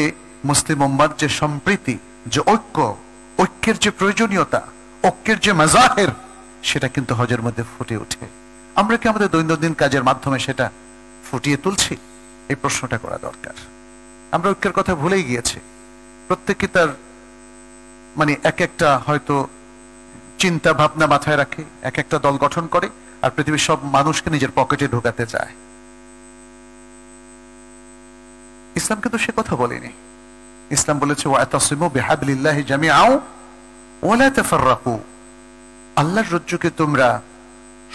মুসলিম উম্মার যে সম্প্রীতি, যে ঐক্যের যে প্রয়োজনীয়তা, ঐক্যের যে মাজাহের, সেটা কিন্তু হজের মধ্যে ফুটে ওঠে। আমরা কি আমাদের দৈনন্দিন কাজের মাধ্যমে সেটা ফুটিয়ে তুলছি? এই প্রশ্নটা করা দরকার। আমরা ঐক্যের কথা ভুলেই গিয়েছি। প্রত্যেকে তার এক একটা হয়তো চিন্তা ভাবনা মাথায় রাখে, এক একটা দল গঠন করে, আর পৃথিবীর সব মানুষকে নিজের পকেটে ঢোকাতে চায়। ইসলাম কিন্তু সে কথা বলেনি। ইসলাম বলেছে ওয়াতাসিমু বিহাবলিল্লাহি জামিআও ওয়ালা তাফাররাকু, আল্লাহর রজ্জুকে তোমরা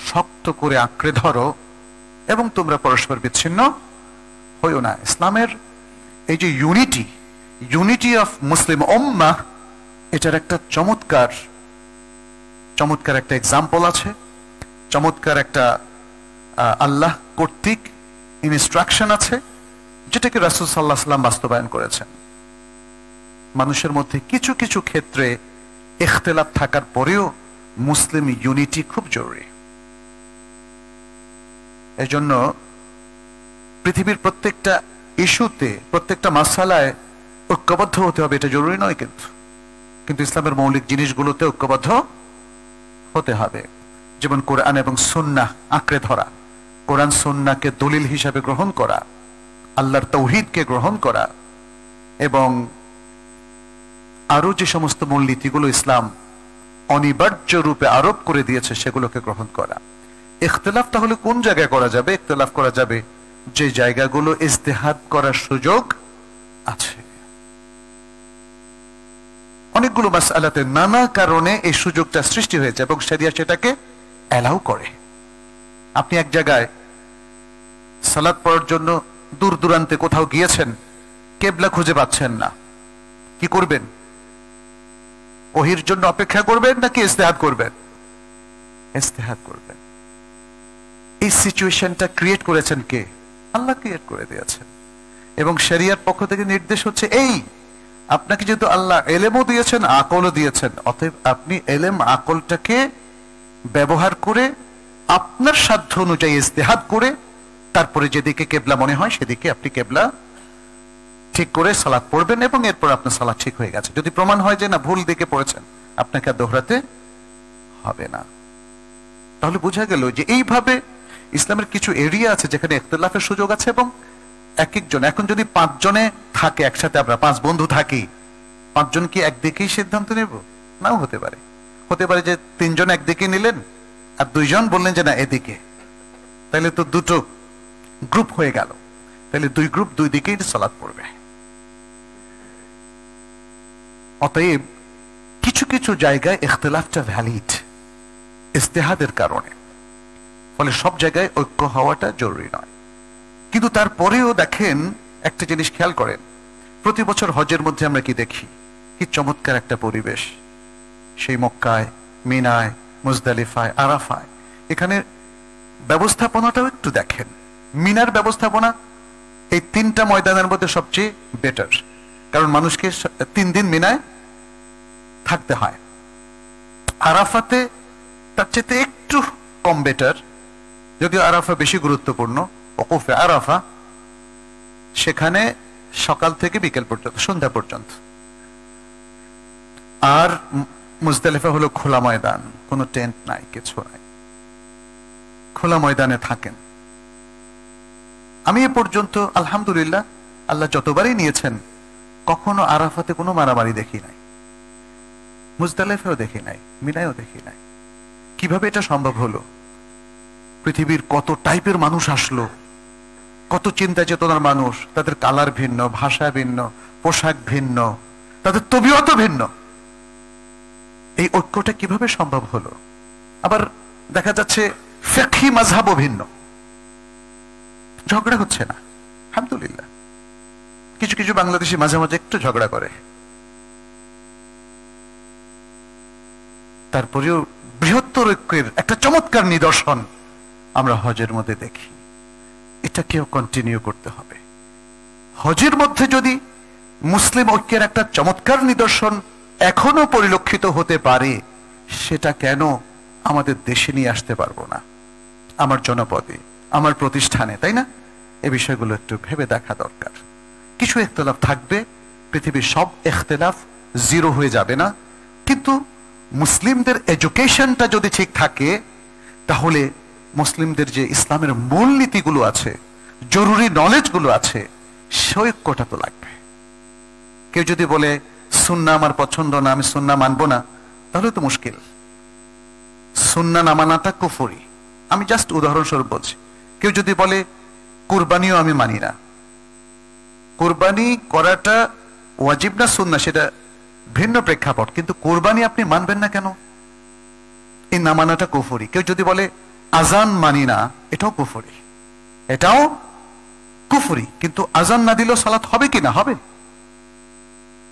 শক্ত করে আঁকড়ে ধরো এবং তোমরা পরস্পর বিচ্ছিন্ন হইও না। ইসলামের এই যে ইউনিটি অফ মুসলিম উম্মাহ, এটার একটা চমৎকার একটা এক্সাম্পল আছে, চমৎকার একটা আল্লাহ কর্তৃক ইনস্ট্রাকশন আছে, যেটাকে রাসূল সাল্লাল্লাহু আলাইহি ওয়াসাল্লাম বাস্তবায়ন করেছেন। মানুষের মধ্যে কিছু কিছু ক্ষেত্রে ইখতিলাফ থাকার পরেও মুসলিম ইউনিটি খুব জরুরি। এজন্য পৃথিবীর প্রত্যেকটা ইস্যুতে, প্রত্যেকটা মাসালায় ঐক্যবদ্ধ হতে হবে, এটা জরুরি নয়, কিন্তু ইসলামের মৌলিক জিনিসগুলোতে ঐক্যবদ্ধ হতে হবে। যেমন কোরআন এবং সুন্নাহ আঁকড়ে ধরা, কোরআন সুন্নাহকে দলিল হিসাবে গ্রহণ করা, আল্লাহর তাওহীদকে গ্রহণ করা, এবং আরো যে সমস্ত মূলনীতিগুলো ইসলাম অনিবার্য রূপে আরোপ করে দিয়েছে সেগুলোকে গ্রহণ করা। ইখতিলাফ তাহলে কোন জায়গায় করা যাবে? ইখতিলাফ করা যাবে যে জায়গাগুলো ইজতিহাদ করার সুযোগ আছে। অনেকগুলো মাসআলাতে নানা কারণে এই সুযোগটা সৃষ্টি হয়েছে এবং শরিয়া সেটাকে অ্যালাউ করে। আপনি এক জায়গায় সালাত পড়ার জন্য দূর দূরান্তে কোথাও গিয়েছেন, কিবলা খুঁজে পাচ্ছেন না, কি করবেন? ওহীর জন্য অপেক্ষা করবেন নাকি ইজতিহাদ করবেন? ইজতিহাদ করবেন। এই সিচুয়েশনটা ক্রিয়েট করেছেন কে? আল্লাহ ক্রিয়েট করে দিয়েছেন। এবং শরিয়ার পক্ষ থেকে নির্দেশ হচ্ছে এই, আপনাকে যেহেতু আল্লাহ এলেমও দিয়েছেন, আকলও দিয়েছেন, অতএব আপনি এলেম আকলটাকে ব্যবহার করে আপনার সাধ্য অনুযায়ী ইজতিহাদ করে তারপরে যেদিকে কিবলা মনে হয় সেদিকে আপনি কিবলা ঠিক করে সালাত পড়বেন এবং এরপর আপনার সালাত ঠিক হয়ে গেছে। যদি প্রমাণ হয় যে না, ভুল দিকে পড়েছেন, আপনাকে আর দোহরাতে হবে না। তাহলে বোঝা গেল যে এইভাবে ইসলামের কিছু এরিয়া আছে যেখানে ইখতিলাফের সুযোগ আছে, এবং এক একজন, এখন যদি 5 জনে থাকে একসাথে, আমরা 5 বন্ধু থাকি, 5 জন কি একদিকেই সিদ্ধান্ত নেব? নাও হতে পারে। হতে পারে যে 3 জন একদিকে নিলেন আর 2 জন বললেন যে না এদিকে, তাহলে তো দুটো গ্রুপ হয়ে গেল, তাহলে 2 গ্রুপ 2 দিকেই সালাত পড়বে। অতএব কিছু কিছু জায়গায় ইখতিলাফটা ভ্যালিড ইজতিহাদের কারণে, ফলে সব জায়গায় ঐক্য হওয়াটা জরুরি নয়। কিন্তু তারপরেও দেখেন, একটা জিনিস খেয়াল করেন, প্রতি বছর হজের মধ্যে আমরা কি দেখি? কি চমৎকার একটা পরিবেশ, সেই মক্কায়, মিনায়, মুজদালিফায়, আরাফায়। এখানে ব্যবস্থাপনাটাও একটু দেখেন। মিনার ব্যবস্থাপনা এই 3টা ময়দানের মধ্যে সবচেয়ে বেটার, কারণ মানুষকে 3 দিন মিনায় থাকতে হয়। আরাফাতে তার চেয়ে একটু কম বেটার, যদিও আরাফা বেশি গুরুত্বপূর্ণ। ওকুফে আরাফা, সেখানে সকাল থেকে বিকেল পর্যন্ত, সন্ধ্যা পর্যন্ত। আর মুজদালিফা হলো খোলা ময়দান, কোনো টেন্ট নাই, কিছু নাই, খোলা ময়দানে থাকেন। আমি এ পর্যন্ত আলহামদুলিল্লাহ আল্লাহ যতবারই নিয়েছেন, কখনো আরাফাতে কোনো মারামারি দেখি নাই, মুজদালিফাও দেখি নাই, মিনায়ও দেখি নাই। কিভাবে এটা সম্ভব হলো? পৃথিবীর কত টাইপের মানুষ আসলো, কত চিন্তা চেতনার মানুষ, তাদের কালার ভিন্ন, ভাষা ভিন্ন, পোশাক ভিন্ন, তাদের তবিয়ত ভিন্ন। এই ঐক্যটা কিভাবে সম্ভব হলো? আবার দেখা যাচ্ছে ফিকহি মাযহাবও ভিন্ন, ঝগড়া হচ্ছে না। আলহামদুলিল্লাহ কিছু কিছু বাংলাদেশি মাঝে মাঝে একটু ঝগড়া করে, তারপরেও বৃহত্তর ঐক্যের একটা চমৎকার নিদর্শন আমরা হজের মধ্যে দেখি। এটাকেও কন্টিনিউ করতে হবে। হজের মধ্যে যদি মুসলিম ঐক্যের একটা চমৎকার নিদর্শন এখনো পরিলক্ষিত হতে পারে, সেটা কেন আমাদের দেশে নিয়ে আসতে পারবো না? আমার জনপদে, আমার প্রতিষ্ঠানে, তাই না? এ বিষয়গুলো একটু ভেবে দেখা দরকার। কিছু ইখতিলাফ থাকবে, পৃথিবীর সব ইখতিলাফ জিরো হয়ে যাবে না, কিন্তু মুসলিমদের এডুকেশনটা যদি ঠিক থাকে, তাহলে মুসলিমদের যে ইসলামের মূল নীতিগুলো আছে, জরুরি নলেজগুলো আছে, সেই ঐক্যটা তো লাগবে। কেউ যদি বলে সুন্নাহ আমার পছন্দ না, আমি সুন্নাহ মানবো না, তাহলে তো মুশকিল। সুন্নাহ না মানাটা কুফরি। আমি জাস্ট উদাহরণস্বরূপ বলছি। কেউ যদি বলে কুরবানিও আমি মানি না, কুরবানি করাটা ওয়াজিব না সুন্নাহ সেটা ভিন্ন প্রেক্ষাপট, কিন্তু কুরবানি আপনি মানবেন না কেন? এই না মানাটা কুফরি। কেউ যদি বলে আজান মানি না, এটাও কুফরি, এটাও কুফরি। কিন্তু আজান না দিলেও সালাত হবে কি না? হবে।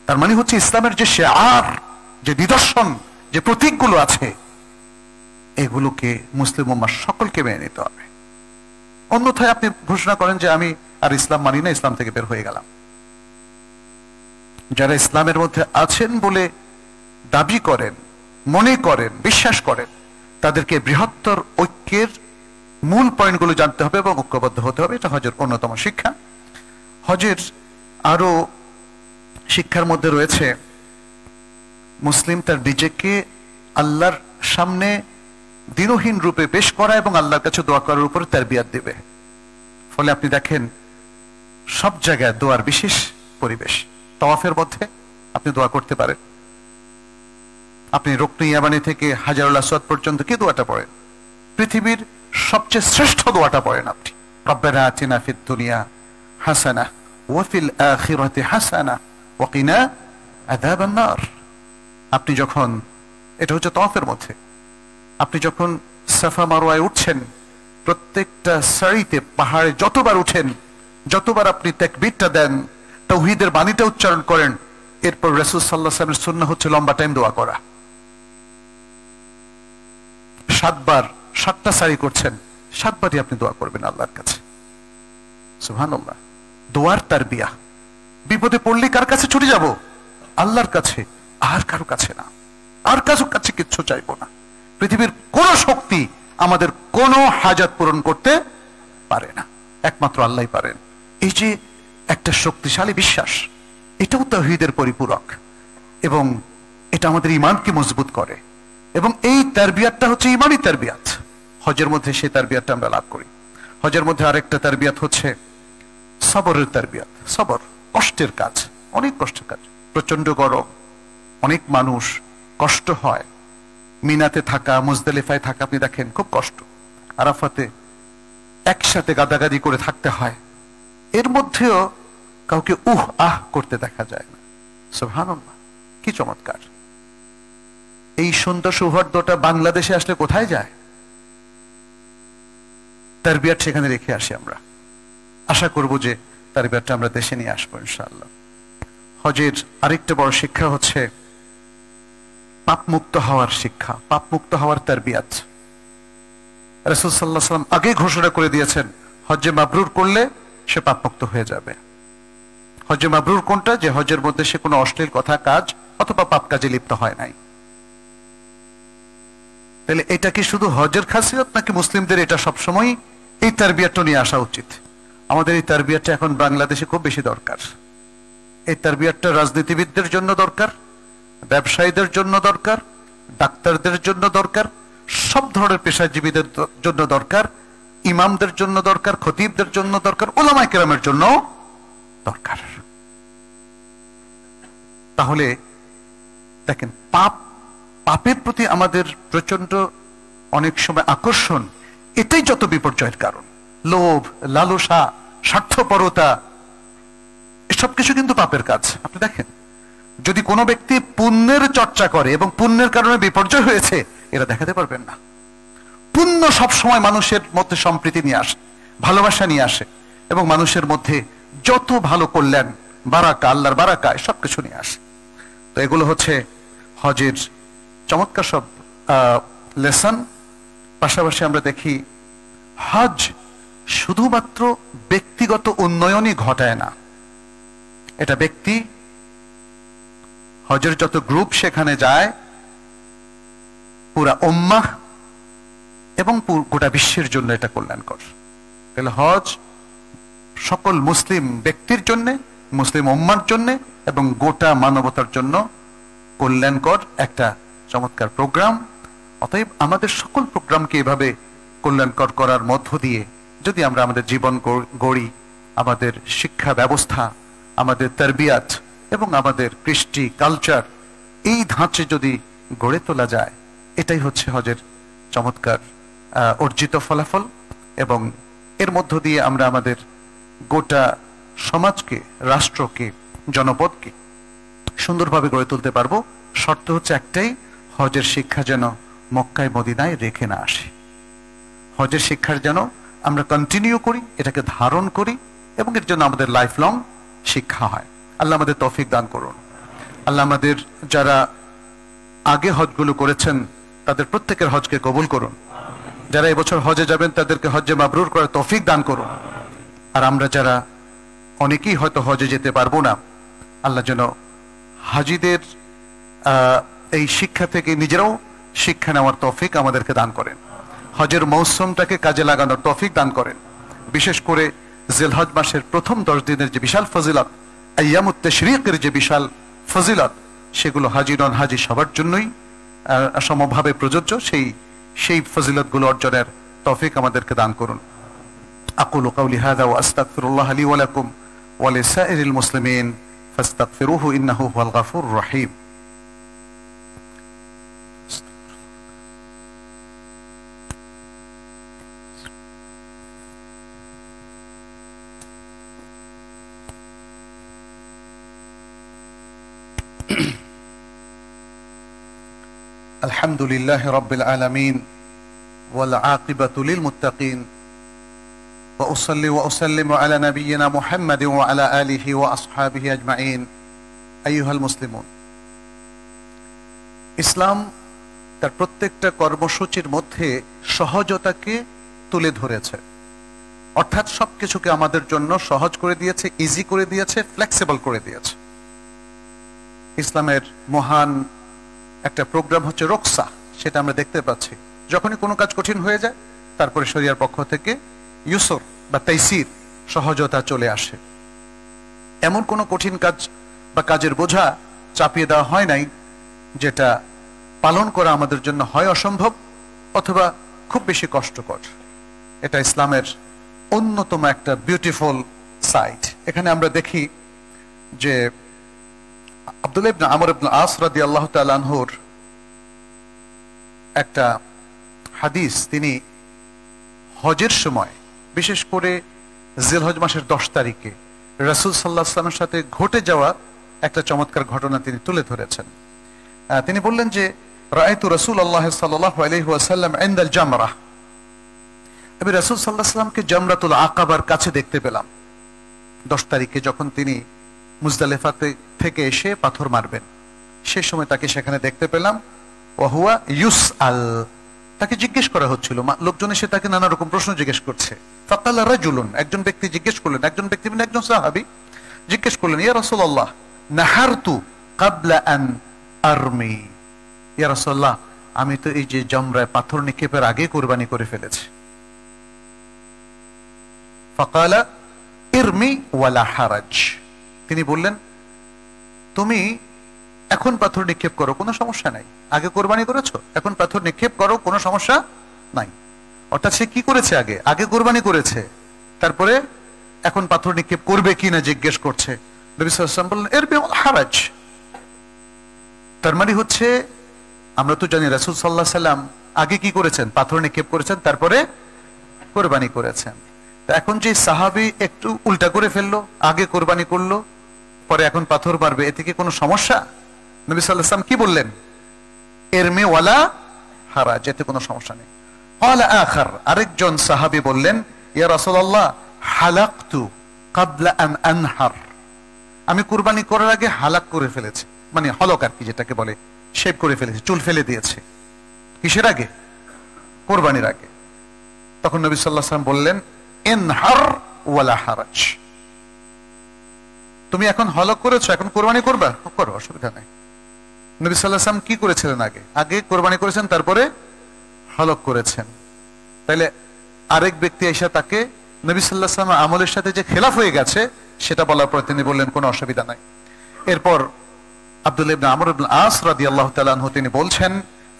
তার মানে হচ্ছে ইসলামের যে শিআর, যে নিদর্শন, যে প্রতীকগুলো আছে, এগুলোকে মুসলিম উম্মাহ সকলকে মেনে নিতে হবে। অন্যথায় আপনি ঘোষণা করেন যে আমি আর ইসলাম মানি না, ইসলাম থেকে বের হয়ে গেলাম। যারা ইসলামের মধ্যে আছেন বলে দাবি করেন, মনে করেন, বিশ্বাস করেন, তাদেরকে বৃহত্তর ঐক্যের মূল পয়েন্টগুলো জানতে হবে এবং ঐক্যবদ্ধ হতে হবে। এটা হজের অন্যতম শিক্ষা। হজের আরো শিক্ষার মধ্যে রয়েছে মুসলিম তার নিজেকে আল্লাহর সামনে দিনহীন রূপে পেশ করা এবং আল্লাহর কাছে দোয়া করার উপরে তারবিয়াত দিবে। ফলে আপনি দেখেন সব জায়গায় দোয়ার বিশেষ পরিবেশ। তাওয়াফের মধ্যে আপনি দোয়া করতে পারেন। আপনি রুকনে ইয়ামানি থেকে হাজারুল আসওয়াদ পর্যন্ত কি দোয়াটা পড়েন? পৃথিবীর সবচেয়ে শ্রেষ্ঠ দোয়াটা পড়েন আপনি। রব্বানা আতিনা ফিদ দুনিয়া হাসানাহ ওয়া ফিল আখিরাতি হাসানাহ ওয়া কিনা আযাবান নার। আপনি যখন, এটা হচ্ছে তাওয়াফের মধ্যে, আপনি যখন সাফা মারওয়ায় উঠছেন, প্রত্যেকটা সারিতে পাহাড়ে যতবার উঠেন, যতবার আপনি তাকবীরটা দেন, তাওহীদের বাণীটা উচ্চারণ করেন, এরপর রাসূল সাল্লাল্লাহু আলাইহি ওয়াসাল্লামের সুন্নাহ হচ্ছে লম্বা টাইম দোয়া করা। 7 বার 7টা সারি করছেন, 7 বারই আপনি দোয়া করবেন আল্লাহর কাছে। সুবহানাল্লাহ। দোয়ার তারবিয়া। বিপদে পড়লে কার কাছে ছুটে যাব? আল্লাহর কাছে, আর কারো কাছে না। আর কারো কাছে কিচ্ছু চাইবো না। পৃথিবীর কোন শক্তি আমাদের কোন হাজাত পূরণ করতে পারে না, একমাত্র আল্লাহই পারেন। এই যে একটা শক্তিশালী বিশ্বাস, এটাও তাওহীদের পরিপূরক এবং এটা আমাদের ঈমানকে মজবুত করে। এবং এই তারবিয়াতটা হচ্ছে ঈমানি তারবিয়াত। হজের মধ্যে সেই তারবিয়াতটা আমরা লাভ করি। হজের মধ্যে আরেকটা তারবিয়াত হচ্ছে সবরের তারবিয়াত। সবর, কষ্টের কাজ, অনেক কষ্টের কাজ। প্রচন্ড গরম, অনেক মানুষ, কষ্ট হয়। মিনাতে থাকা, মুজদালিফায় থাকা, আপনি দেখেন খুব কষ্ট। আরাফাতে একসাথে গাদাগাদি করে থাকতে হয়, এর মধ্যেও কাউকে আহ করতে দেখা যায় না। সুবহানাল্লাহ, কি চমৎকার! এই সুন্দর সৌহার্দ্যটা বাংলাদেশে আসলে কোথায় যায়? তারবিয়াত সেখানে রেখে আসি আমরা। আশা করব যে তারবিয়াতটা আমরা দেশে নিয়ে আসবো ইনশাআল্লাহ। হজের আরেকটা বড় শিক্ষা হচ্ছে পাপমুক্ত হওয়ার শিক্ষা, পাপমুক্ত হওয়ার তারবিয়াত। রাসূল সাল্লাল্লাহু আলাইহি ওয়াসাল্লাম আগে ঘোষণা করে দিয়েছেন, হজ্জে মাবরুর করলে সে পাপমুক্ত হয়ে যাবে। হজ্জে মাবরুর কোনটা? যে হজ্জের মধ্যে সে কোনো অশ্লীল কথা, কাজ অথবা পাপ কাজে লিপ্ত হয় নাই। তাহলে এটা কি শুধু হজ্জের খাসিয়ত, নাকি মুসলিমদের এটা সবসময় এই তারবিয়াতটা নিয়ে আসা উচিত? আমাদের এই তারবিয়াতটা এখন বাংলাদেশে খুব বেশি দরকার। এই তারবিয়াতটা রাজনীতিবিদদের জন্য দরকার, ব্যবসায়ীদের জন্য দরকার, ডাক্তারদের জন্য দরকার, সব ধরনের পেশাজীবীদের জন্য দরকার, ইমামদের জন্য দরকার, খতিবদের জন্য দরকার, উলামায়ে কেরামের জন্য দরকার। তাহলে দেখেন, পাপের প্রতি আমাদের প্রচন্ড অনেক সময় আকর্ষণ, এটাই যত বিপর্যয়ের কারণ। লোভ, লালসা, স্বার্থপরতা, এসব কিছু কিন্তু পাপের কাজ। আপনি দেখেন, যদি কোনো ব্যক্তি পুণ্যের চর্চা করে এবং পুণ্যের কারণে বিপর্যয় হয়েছে, এরা দেখাতে পারবেন না। পুণ্য সবসময় মানুষের মধ্যে সম্প্রীতি নিয়ে আসে, ভালোবাসা নিয়ে আসে এবং মানুষের মধ্যে যত ভালো করলেন, বারাকা, আল্লাহর বারাকা, সবকিছু নিয়ে আসে। তো এগুলো হচ্ছে হজের চমৎকার সব লেসন। পাশাপাশি আমরা দেখি হজ শুধুমাত্র ব্যক্তিগত উন্নয়নই ঘটায় না, এটা ব্যক্তি, হজের যত গ্রুপ সেখানে যায়, পুরা উম্মাহ এবং গোটা বিশ্বের জন্য এটা কল্যাণকর। তাহলে হজ সকল মুসলিম ব্যক্তির জন্য, মুসলিম উম্মার জন্য এবং গোটা মানবতার জন্য কল্যাণকর একটা চমৎকার প্রোগ্রাম। অতএব আমাদের সকল প্রোগ্রামকে এভাবে কল্যাণকর করার মধ্য দিয়ে যদি আমরা আমাদের জীবন গড়ি, আমাদের শিক্ষা ব্যবস্থা, আমাদের তারবিয়াত এবং আমাদের কৃষ্টি, কালচার, এই ধাঁচে যদি গড়ে তোলা যায়, এটাই হচ্ছে হজের চমৎকার অর্জিত ফলাফল, এবং এর মধ্য দিয়ে আমরা আমাদের গোটা সমাজকে, রাষ্ট্রকে, জনপদকে সুন্দরভাবে গড়ে তুলতে পারবো। শর্ত হচ্ছে একটাই, হজের শিক্ষা যেন মক্কায় মদিনায় রেখে না আসে। হজের শিক্ষার যেন আমরা কন্টিনিউ করি, এটাকে ধারণ করি, এবং এর জন্য আমাদের লাইফ লং শিক্ষা হয়। আল্লাহ আমাদের তৌফিক দান করুন। আল্লাহ আমাদের যারা আগে হজগুলো করেছেন তাদের প্রত্যেকের হজকে কবুল করুন। যারা এবছর হজে যাবেন তাদেরকে হজ্জে মাবরুর করার তৌফিক দান করুন। আর আমরা যারা অনেকেই হয়তো হজে যেতে পারবো না, আল্লাহ যেন হাজিদের এই শিক্ষা থেকে নিজেরাও শিক্ষা নেওয়ার তৌফিক আমাদেরকে দান করেন। হজের মৌসুমটাকে কাজে লাগানোর তৌফিক দান করেন। বিশেষ করে জিলহজ মাসের প্রথম 10 দিনের যে বিশাল ফজিলত, আইয়ামুত তাশরীকের যে বিশাল ফজিলত, সেগুলো হাজি নন হাজি সবার জন্যই সমভাবে প্রযোজ্য। সেই ফজিলতগুলো অর্জনের তৌফিক আমাদেরকে দান করুন। আকুলু কাউলি হাযা ওয়া আস্তাগফিরুল্লাহ লি ওয়া লাকুম ওয়া লিসাইরিল মুসলিমিন ফাস্তাগফিরুহু ইন্নাহু হুয়াল গফুরুর রহিম। আলহামদুলিল্লাহি রাব্বিল আলামিন ওয়াল আকিবাতু লিল মুত্তাকিন ওয়া উসাল্লি ওয়া উসাল্লিমু আলা নাবিয়িনা মুহাম্মাদিন ওয়া আলা আলিহি ওয়া আসহাবিহি আজমাইন। আইয়ুহাল মুসলিমুন, ইসলাম তার প্রত্যেকটা কর্মসূচির মধ্যে সহজতাকে তুলে ধরেছে, অর্থাৎ সবকিছুকে আমাদের জন্য সহজ করে দিয়েছে, ইজি করে দিয়েছে, ফ্লেক্সিবল করে দিয়েছে। ইসলামের মহান একটা প্রোগ্রাম হচ্ছে রোকসা, সেটা আমরা দেখতে পাচ্ছি। যখনই কোনো কাজ কঠিন হয়ে যায়, তারপরে শরিয়ার পক্ষ থেকে ইউসর বা তাইসির, সহজতা চলে আসে। এমন কোনো কঠিন কাজ বা কাজের বোঝা চাপিয়ে দেওয়া হয় নাই যেটা পালন করা আমাদের জন্য হয় অসম্ভব অথবা খুব বেশি কষ্টকর। এটা ইসলামের অন্যতম একটা বিউটিফুল সাইড। এখানে আমরা দেখি যে আব্দুল্লাহ ইবনে আমর ইবনে আস রাদিয়াল্লাহু তাআলা আনহুর একটা হাদিস, তিনি হজের সময়, বিশেষ করে জিলহজ মাসের 10 তারিখে রাসূল সাল্লাল্লাহু আলাইহি ওয়াসাল্লামের সাথে ঘটে যাওয়া একটা চমৎকার ঘটনা তিনি তুলে ধরেছেন। তিনি বললেন যে রাআইতু রাসূলুল্লাহ সাল্লাল্লাহু আলাইহি ওয়াসাল্লাম ইনদাল জামরা, আমি রাসূল সাল্লাল্লাহু আলাইহি ওয়াসাল্লামকে জামরাতুল আকাবার কাছে দেখতে পেলাম। 10 তারিখে যখন তিনি মুজদালিফাতে থেকে এসে পাথর মারবেন, সেই সময় তাকে সেখানে দেখতে পেলাম। ওয়া হুয়া ইউসআল, তাকে জিজ্ঞেস করা হচ্ছিল, লোকজন এসে তাকে নানা রকম প্রশ্ন জিজ্ঞেস করছে। ফাকালা রাজুলুন, একজন ব্যক্তি জিজ্ঞেস করলেন, একজন ব্যক্তি মানে একজন সাহাবী জিজ্ঞেস করলেন, ইয়া রাসূলুল্লাহ নাহারতু ক্বাবলা আন আরমি, ইয়া রাসূলুল্লাহ আমি তো এই যে জামরায় পাথর নিক্ষেপের আগে কুরবানি করে ফেলেছি। ফাকালা ইরমি ওয়ালা হারাজ, তিনি বললেন তুমি এখন পাথর নিক্ষেপ করো, কোনো সমস্যা নাই। আগে কোরবানি করেছো, এখন পাথর নিক্ষেপ করো, কোনো সমস্যা নাই। অর্থাৎ সে কি করেছে? আগে কোরবানি করেছে, তারপরে এখন পাথর নিক্ষেপ করবে কিনা জিজ্ঞেস করছে। নবী সাল্লাল্লাহু আলাইহি ওয়াসাল্লাম বললেন ইরমি ওয়ালা হারাজ। তার মানে হচ্ছে আমরা তো জানি রাসূল সাল্লাল্লাহু আলাইহি ওয়াসাল্লাম আগে কি করেছেন? পাথর নিক্ষেপ করেছেন, তারপরে কোরবানি করেছেন। তা এখন যে সাহাবী একটু উল্টা করে ফেললো, আগে কোরবানি করলো, পরে এখন পাথর মারবে, এতে কি কোনো সমস্যা? নবী সাল্লাল্লাহু আলাইহি ওয়াসাল্লাম কি বললেন? ইরমি ওয়ালা হারাজ, এতে কোনো সমস্যা নেই। ক্বালা আখার, আরেকজন সাহাবী বললেন, ইয়া রাসূলুল্লাহ হালাকতু ক্বাবলা আন আনহার, আমি কুরবানি করার আগে হালাক করে ফেলেছি, মানে হলক আর কি যেটাকে বলে, শেভ করে ফেলেছি, চুল ফেলে দিয়েছে। কিসের আগে? কুরবানির আগে। তখন নবী সাল্লাল্লাহু আলাইহি ওয়াসাল্লাম বললেন ইনহার ওয়ালা হারাজ, তুমি এখন হলক করেছো, এখন কোরবানি করবা, করো, অসুবিধা নাই। নবী সাল্লাল্লাহু আলাইহি ওয়াসাল্লাম কি করেছিলেন? আগে কোরবানি করেছেন, তারপরে হলক করেছেন। তাইলে আরেক ব্যক্তি এসে তাকে নবী সাল্লাল্লাহু আলাইহি ওয়াসাল্লাম আমলের সাথে যে খেলাফ হয়ে গেছে সেটা বলার পর তিনি বললেন কোনো অসুবিধা নাই। এরপর আব্দুল্লাহ ইবনে আমর ইবনে আস রাদিয়াল্লাহু তাআলা আনহু তিনি বলছেন,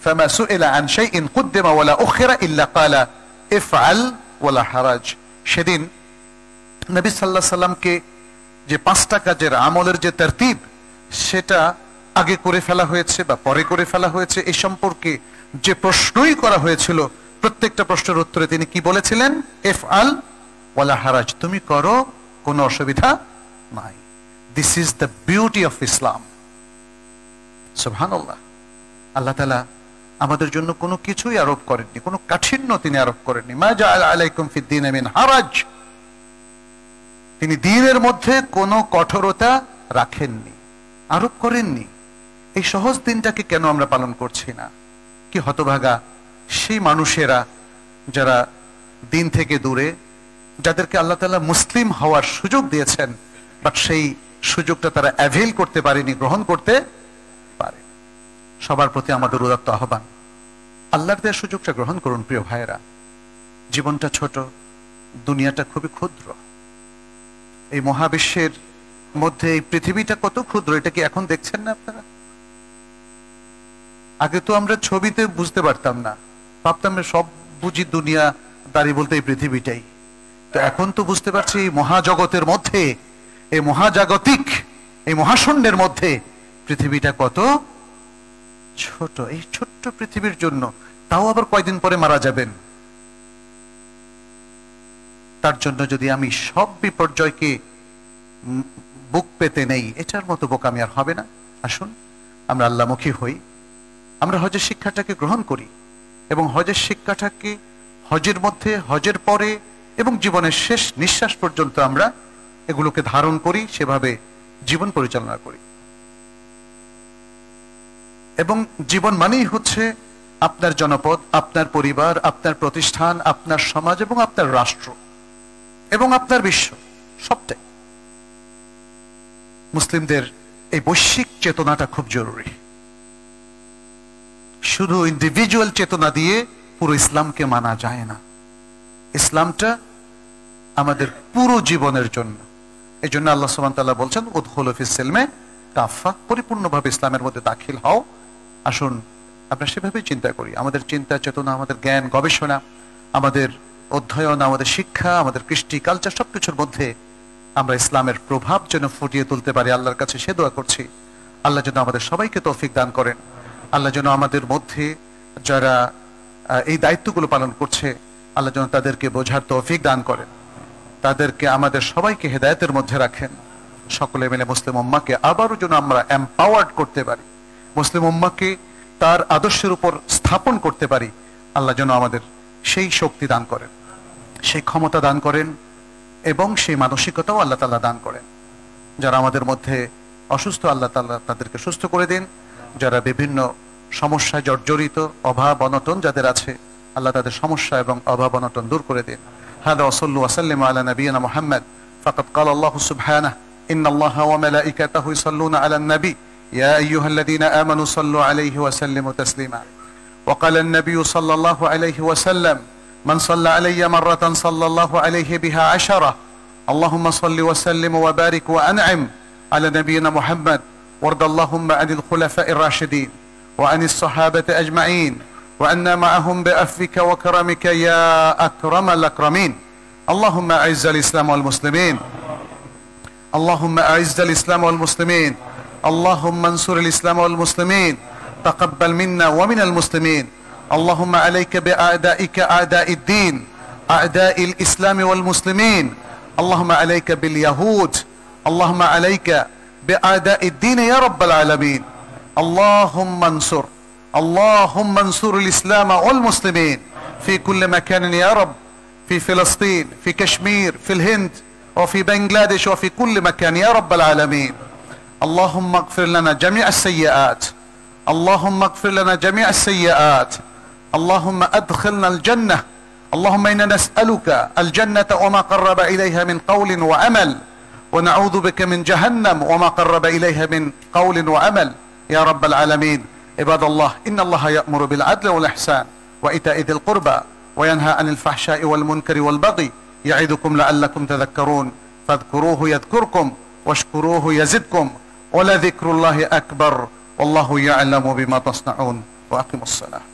ফামা সুইলা আন শাইইন কুদ্দিমা ওয়ালা উখিরা ইল্লা ক্বালা ইফআল ওয়ালা হারাজ। সেদিন নবী সাল্লাল্লাহু আলাইহি ওয়াসাল্লামকে যে 5টা কাজের আমলের যে তারতিব, সেটা আগে করে ফেলা হয়েছে বা পরে করে ফেলা হয়েছে এই সম্পর্কে যে প্রশ্নই করা হয়েছিল, প্রত্যেকটা প্রশ্নের উত্তরে তিনি কি বলেছিলেন? ইফআল ওয়ালা হারাজ, তুমি করো, কোনো অসুবিধা নাই। This is the beauty of Islam. সুবহানাল্লাহ। আল্লাহ তাআলা আমাদের জন্য কোনো কিছুই আরোপ করেননি, কোনো কাঠিন্য তিনি আরোপ করেননি। মা জাআলা আলাইকুম ফিদ দীনি মিন হারাজ, তিনি দ্বীনের মধ্যে কোনো কঠোরতা রাখেননি, আরোপ করেননি। এই সহজ দিনটাকে কেন আমরা পালন করছি না? কি হতভাগা সেই মানুষেরা যারা দিন থেকে দূরে, যাদেরকে আল্লাহ তাআলা মুসলিম হওয়ার সুযোগ দিয়েছেন, বাট সেই সুযোগটা তারা অ্যাভেল করতে পারেনি, গ্রহণ করতে পারে। সবার প্রতি আমাদের উদাত্ত আহ্বান, আল্লাহর দেওয়ার সুযোগটা গ্রহণ করুন প্রিয় ভাইয়েরা। জীবনটা ছোট, দুনিয়াটা খুবই ক্ষুদ্র। এই মহাবিশ্বের মধ্যে এই পৃথিবীটা কত ক্ষুদ্র, এটা কি এখন দেখছেন না আপনারা? আগে তো আমরা ছবিতে বুঝতে পারতাম না, ভাবতাম সব বুঝি দুনিয়া দাঁড়ি বলতে এই পৃথিবীটাই। তো এখন তো বুঝতে পারছি এই মহাজগতের মধ্যে, এই মহাজাগতিক, এই মহাশূন্যের মধ্যে পৃথিবীটা কত ছোট। এই ছোট্ট পৃথিবীর জন্য, তাও আবার কয়দিন পরে মারা যাবেন, তার জন্য যদি আমি সব বিপর্যয়কে বুক পেতে নেই, এটার মতো বোকামি আর হবে না। আসুন আমরা আল্লাহমুখী হই, আমরা হজের শিক্ষাটাকে গ্রহণ করি এবং হজের শিক্ষাটাকে হজের মধ্যে, হজের পরে এবং জীবনের শেষ নিঃশ্বাস পর্যন্ত আমরা এগুলোকে ধারণ করি, সেভাবে জীবন পরিচালনা করি। এবং জীবন মানেই হচ্ছে আপনার জনপদ, আপনার পরিবার, আপনার প্রতিষ্ঠান, আপনার সমাজ এবং আপনার রাষ্ট্র এবং আপনার বিশ্ব, সবটাই। মুসলিমদের এই বৈশ্বিক চেতনাটা খুব জরুরি। শুধু ইন্ডিভিজুয়াল চেতনা দিয়ে পুরো ইসলামকে মানা যায় না। ইসলামটা আমাদের পুরো জীবনের জন্য। এই জন্য আল্লাহ সুবহানাহু ওয়া তাআলা বলছেন, উদখুলু ফিস সিলমে কাফা, পরিপূর্ণভাবে ইসলামের মধ্যে দাখিল হও। আসুন আমরা সেভাবে চিন্তা করি। আমাদের চিন্তা চেতনা, আমাদের জ্ঞান গবেষণা, আমাদের অধ্যয়ন, আমাদের শিক্ষা, আমাদের কৃষ্টি কালচার, সবকিছুর মধ্যে আমরা ইসলামের প্রভাব যেন ফুটিয়ে তুলতে পারি। আল্লাহর কাছে সে দোয়া করছি, আল্লাহ যেন আমাদের সবাইকে তৌফিক দান করেন। আল্লাহ যেন আমাদের মধ্যে যারা এই দায়িত্বগুলো পালন করছে, আল্লাহ যেন তাদেরকে বোঝার তৌফিক দান করেন, তাদেরকে, আমাদের সবাইকে হেদায়েতের মধ্যে রাখেন। সকলে মিলে মুসলিম উম্মাহকে আবারও যেন আমরা এম্পাওয়ার্ড করতে পারি, মুসলিম উম্মাহকে তার আদর্শের উপর স্থাপন করতে পারি। আল্লাহ যেন আমাদের সেই শক্তি দান করেন, সেই ক্ষমতা দান করেন এবং সেই মানসিকতাও আল্লাহ তাআলা দান করেন। যারা আমাদের মধ্যে অসুস্থ, আল্লাহ তাআলা তাদেরকে সুস্থ করে দিন। যারা বিভিন্ন সমস্যায় জর্জরিত, অভাব অনটন যাদের আছে, আল্লাহ তাদের সমস্যা এবং অভাব অনটন দূর করে দিন। হাদা ওয়া সাল্লু ওয়া সাল্লিমু আলা নাবিয়িনা মুহাম্মদ। ফাকাদ ক্বালা আল্লাহু সুবহানাহু ইন্নাল্লাহা ওয়া মালাইকাতাহু ইউসাল্লুনা আলান নবী ইয়া আইয়ুহাল্লাযীনা আমানু সাল্লু আলাইহি ওয়া সাল্লিমু তাসলিমা। ওয়া ক্বালা আন-নবী সাল্লাল্লাহু আলাইহি ওয়া সাল্লাম মান সাল্লা আলাইয়া মাররাতান সাল্লাল্লাহু আলাইহি বিহা আশারা। আল্লাহুম্মা সাল্লি ওয়া সাল্লিম ওয়া বারিক ওয়া আন'im আলা নাবিয়িনা মুহাম্মদ। وارض اللهم عن الخلفاء الراشدين وعن الصحابة أجمعين وأنا معهم بعفوك وكرمك يا أكرم الأكرمين. اللهم أعز الإسلام والمسلمين، اللهم أعز الإسلام والمسلمين، اللهم انصر الإسلام والمسلمين. تقبل منا ومن المسلمين. اللهم عليك بأعدائك أعداء الدين، أعداء الإسلام والمسلمين. اللهم عليك باليهود، اللهم عليك بأعداء الدين يا رب العالمين. اللهم انصر، اللهم انصر الإسلام والمسلمين في كل مكان يا رب، في فلسطين، في كشمير، في الهند، وفي بنغلاديش، وفي كل مكان يا رب العالمين. اللهم اغفر لنا جميع السيئات، اللهم اغفر لنا جميع السيئات. اللهم أدخلنا الجنة. اللهم إنا نسألك الجنة وما قرب إليها من قول وعمل، ونعوذ بك من جهنم وما قرب إليها من قول وعمل يا رب العالمين. عباد الله، إن الله يأمر بالعدل والإحسان وإيتاء ذي القربى وينهى عن الفحشاء والمنكر والبغي يعظكم لعلكم تذكرون. فاذكروه يذكركم واشكروه يزدكم ولذكر الله أكبر والله يعلم بما تصنعون. وأقيموا الصلاة.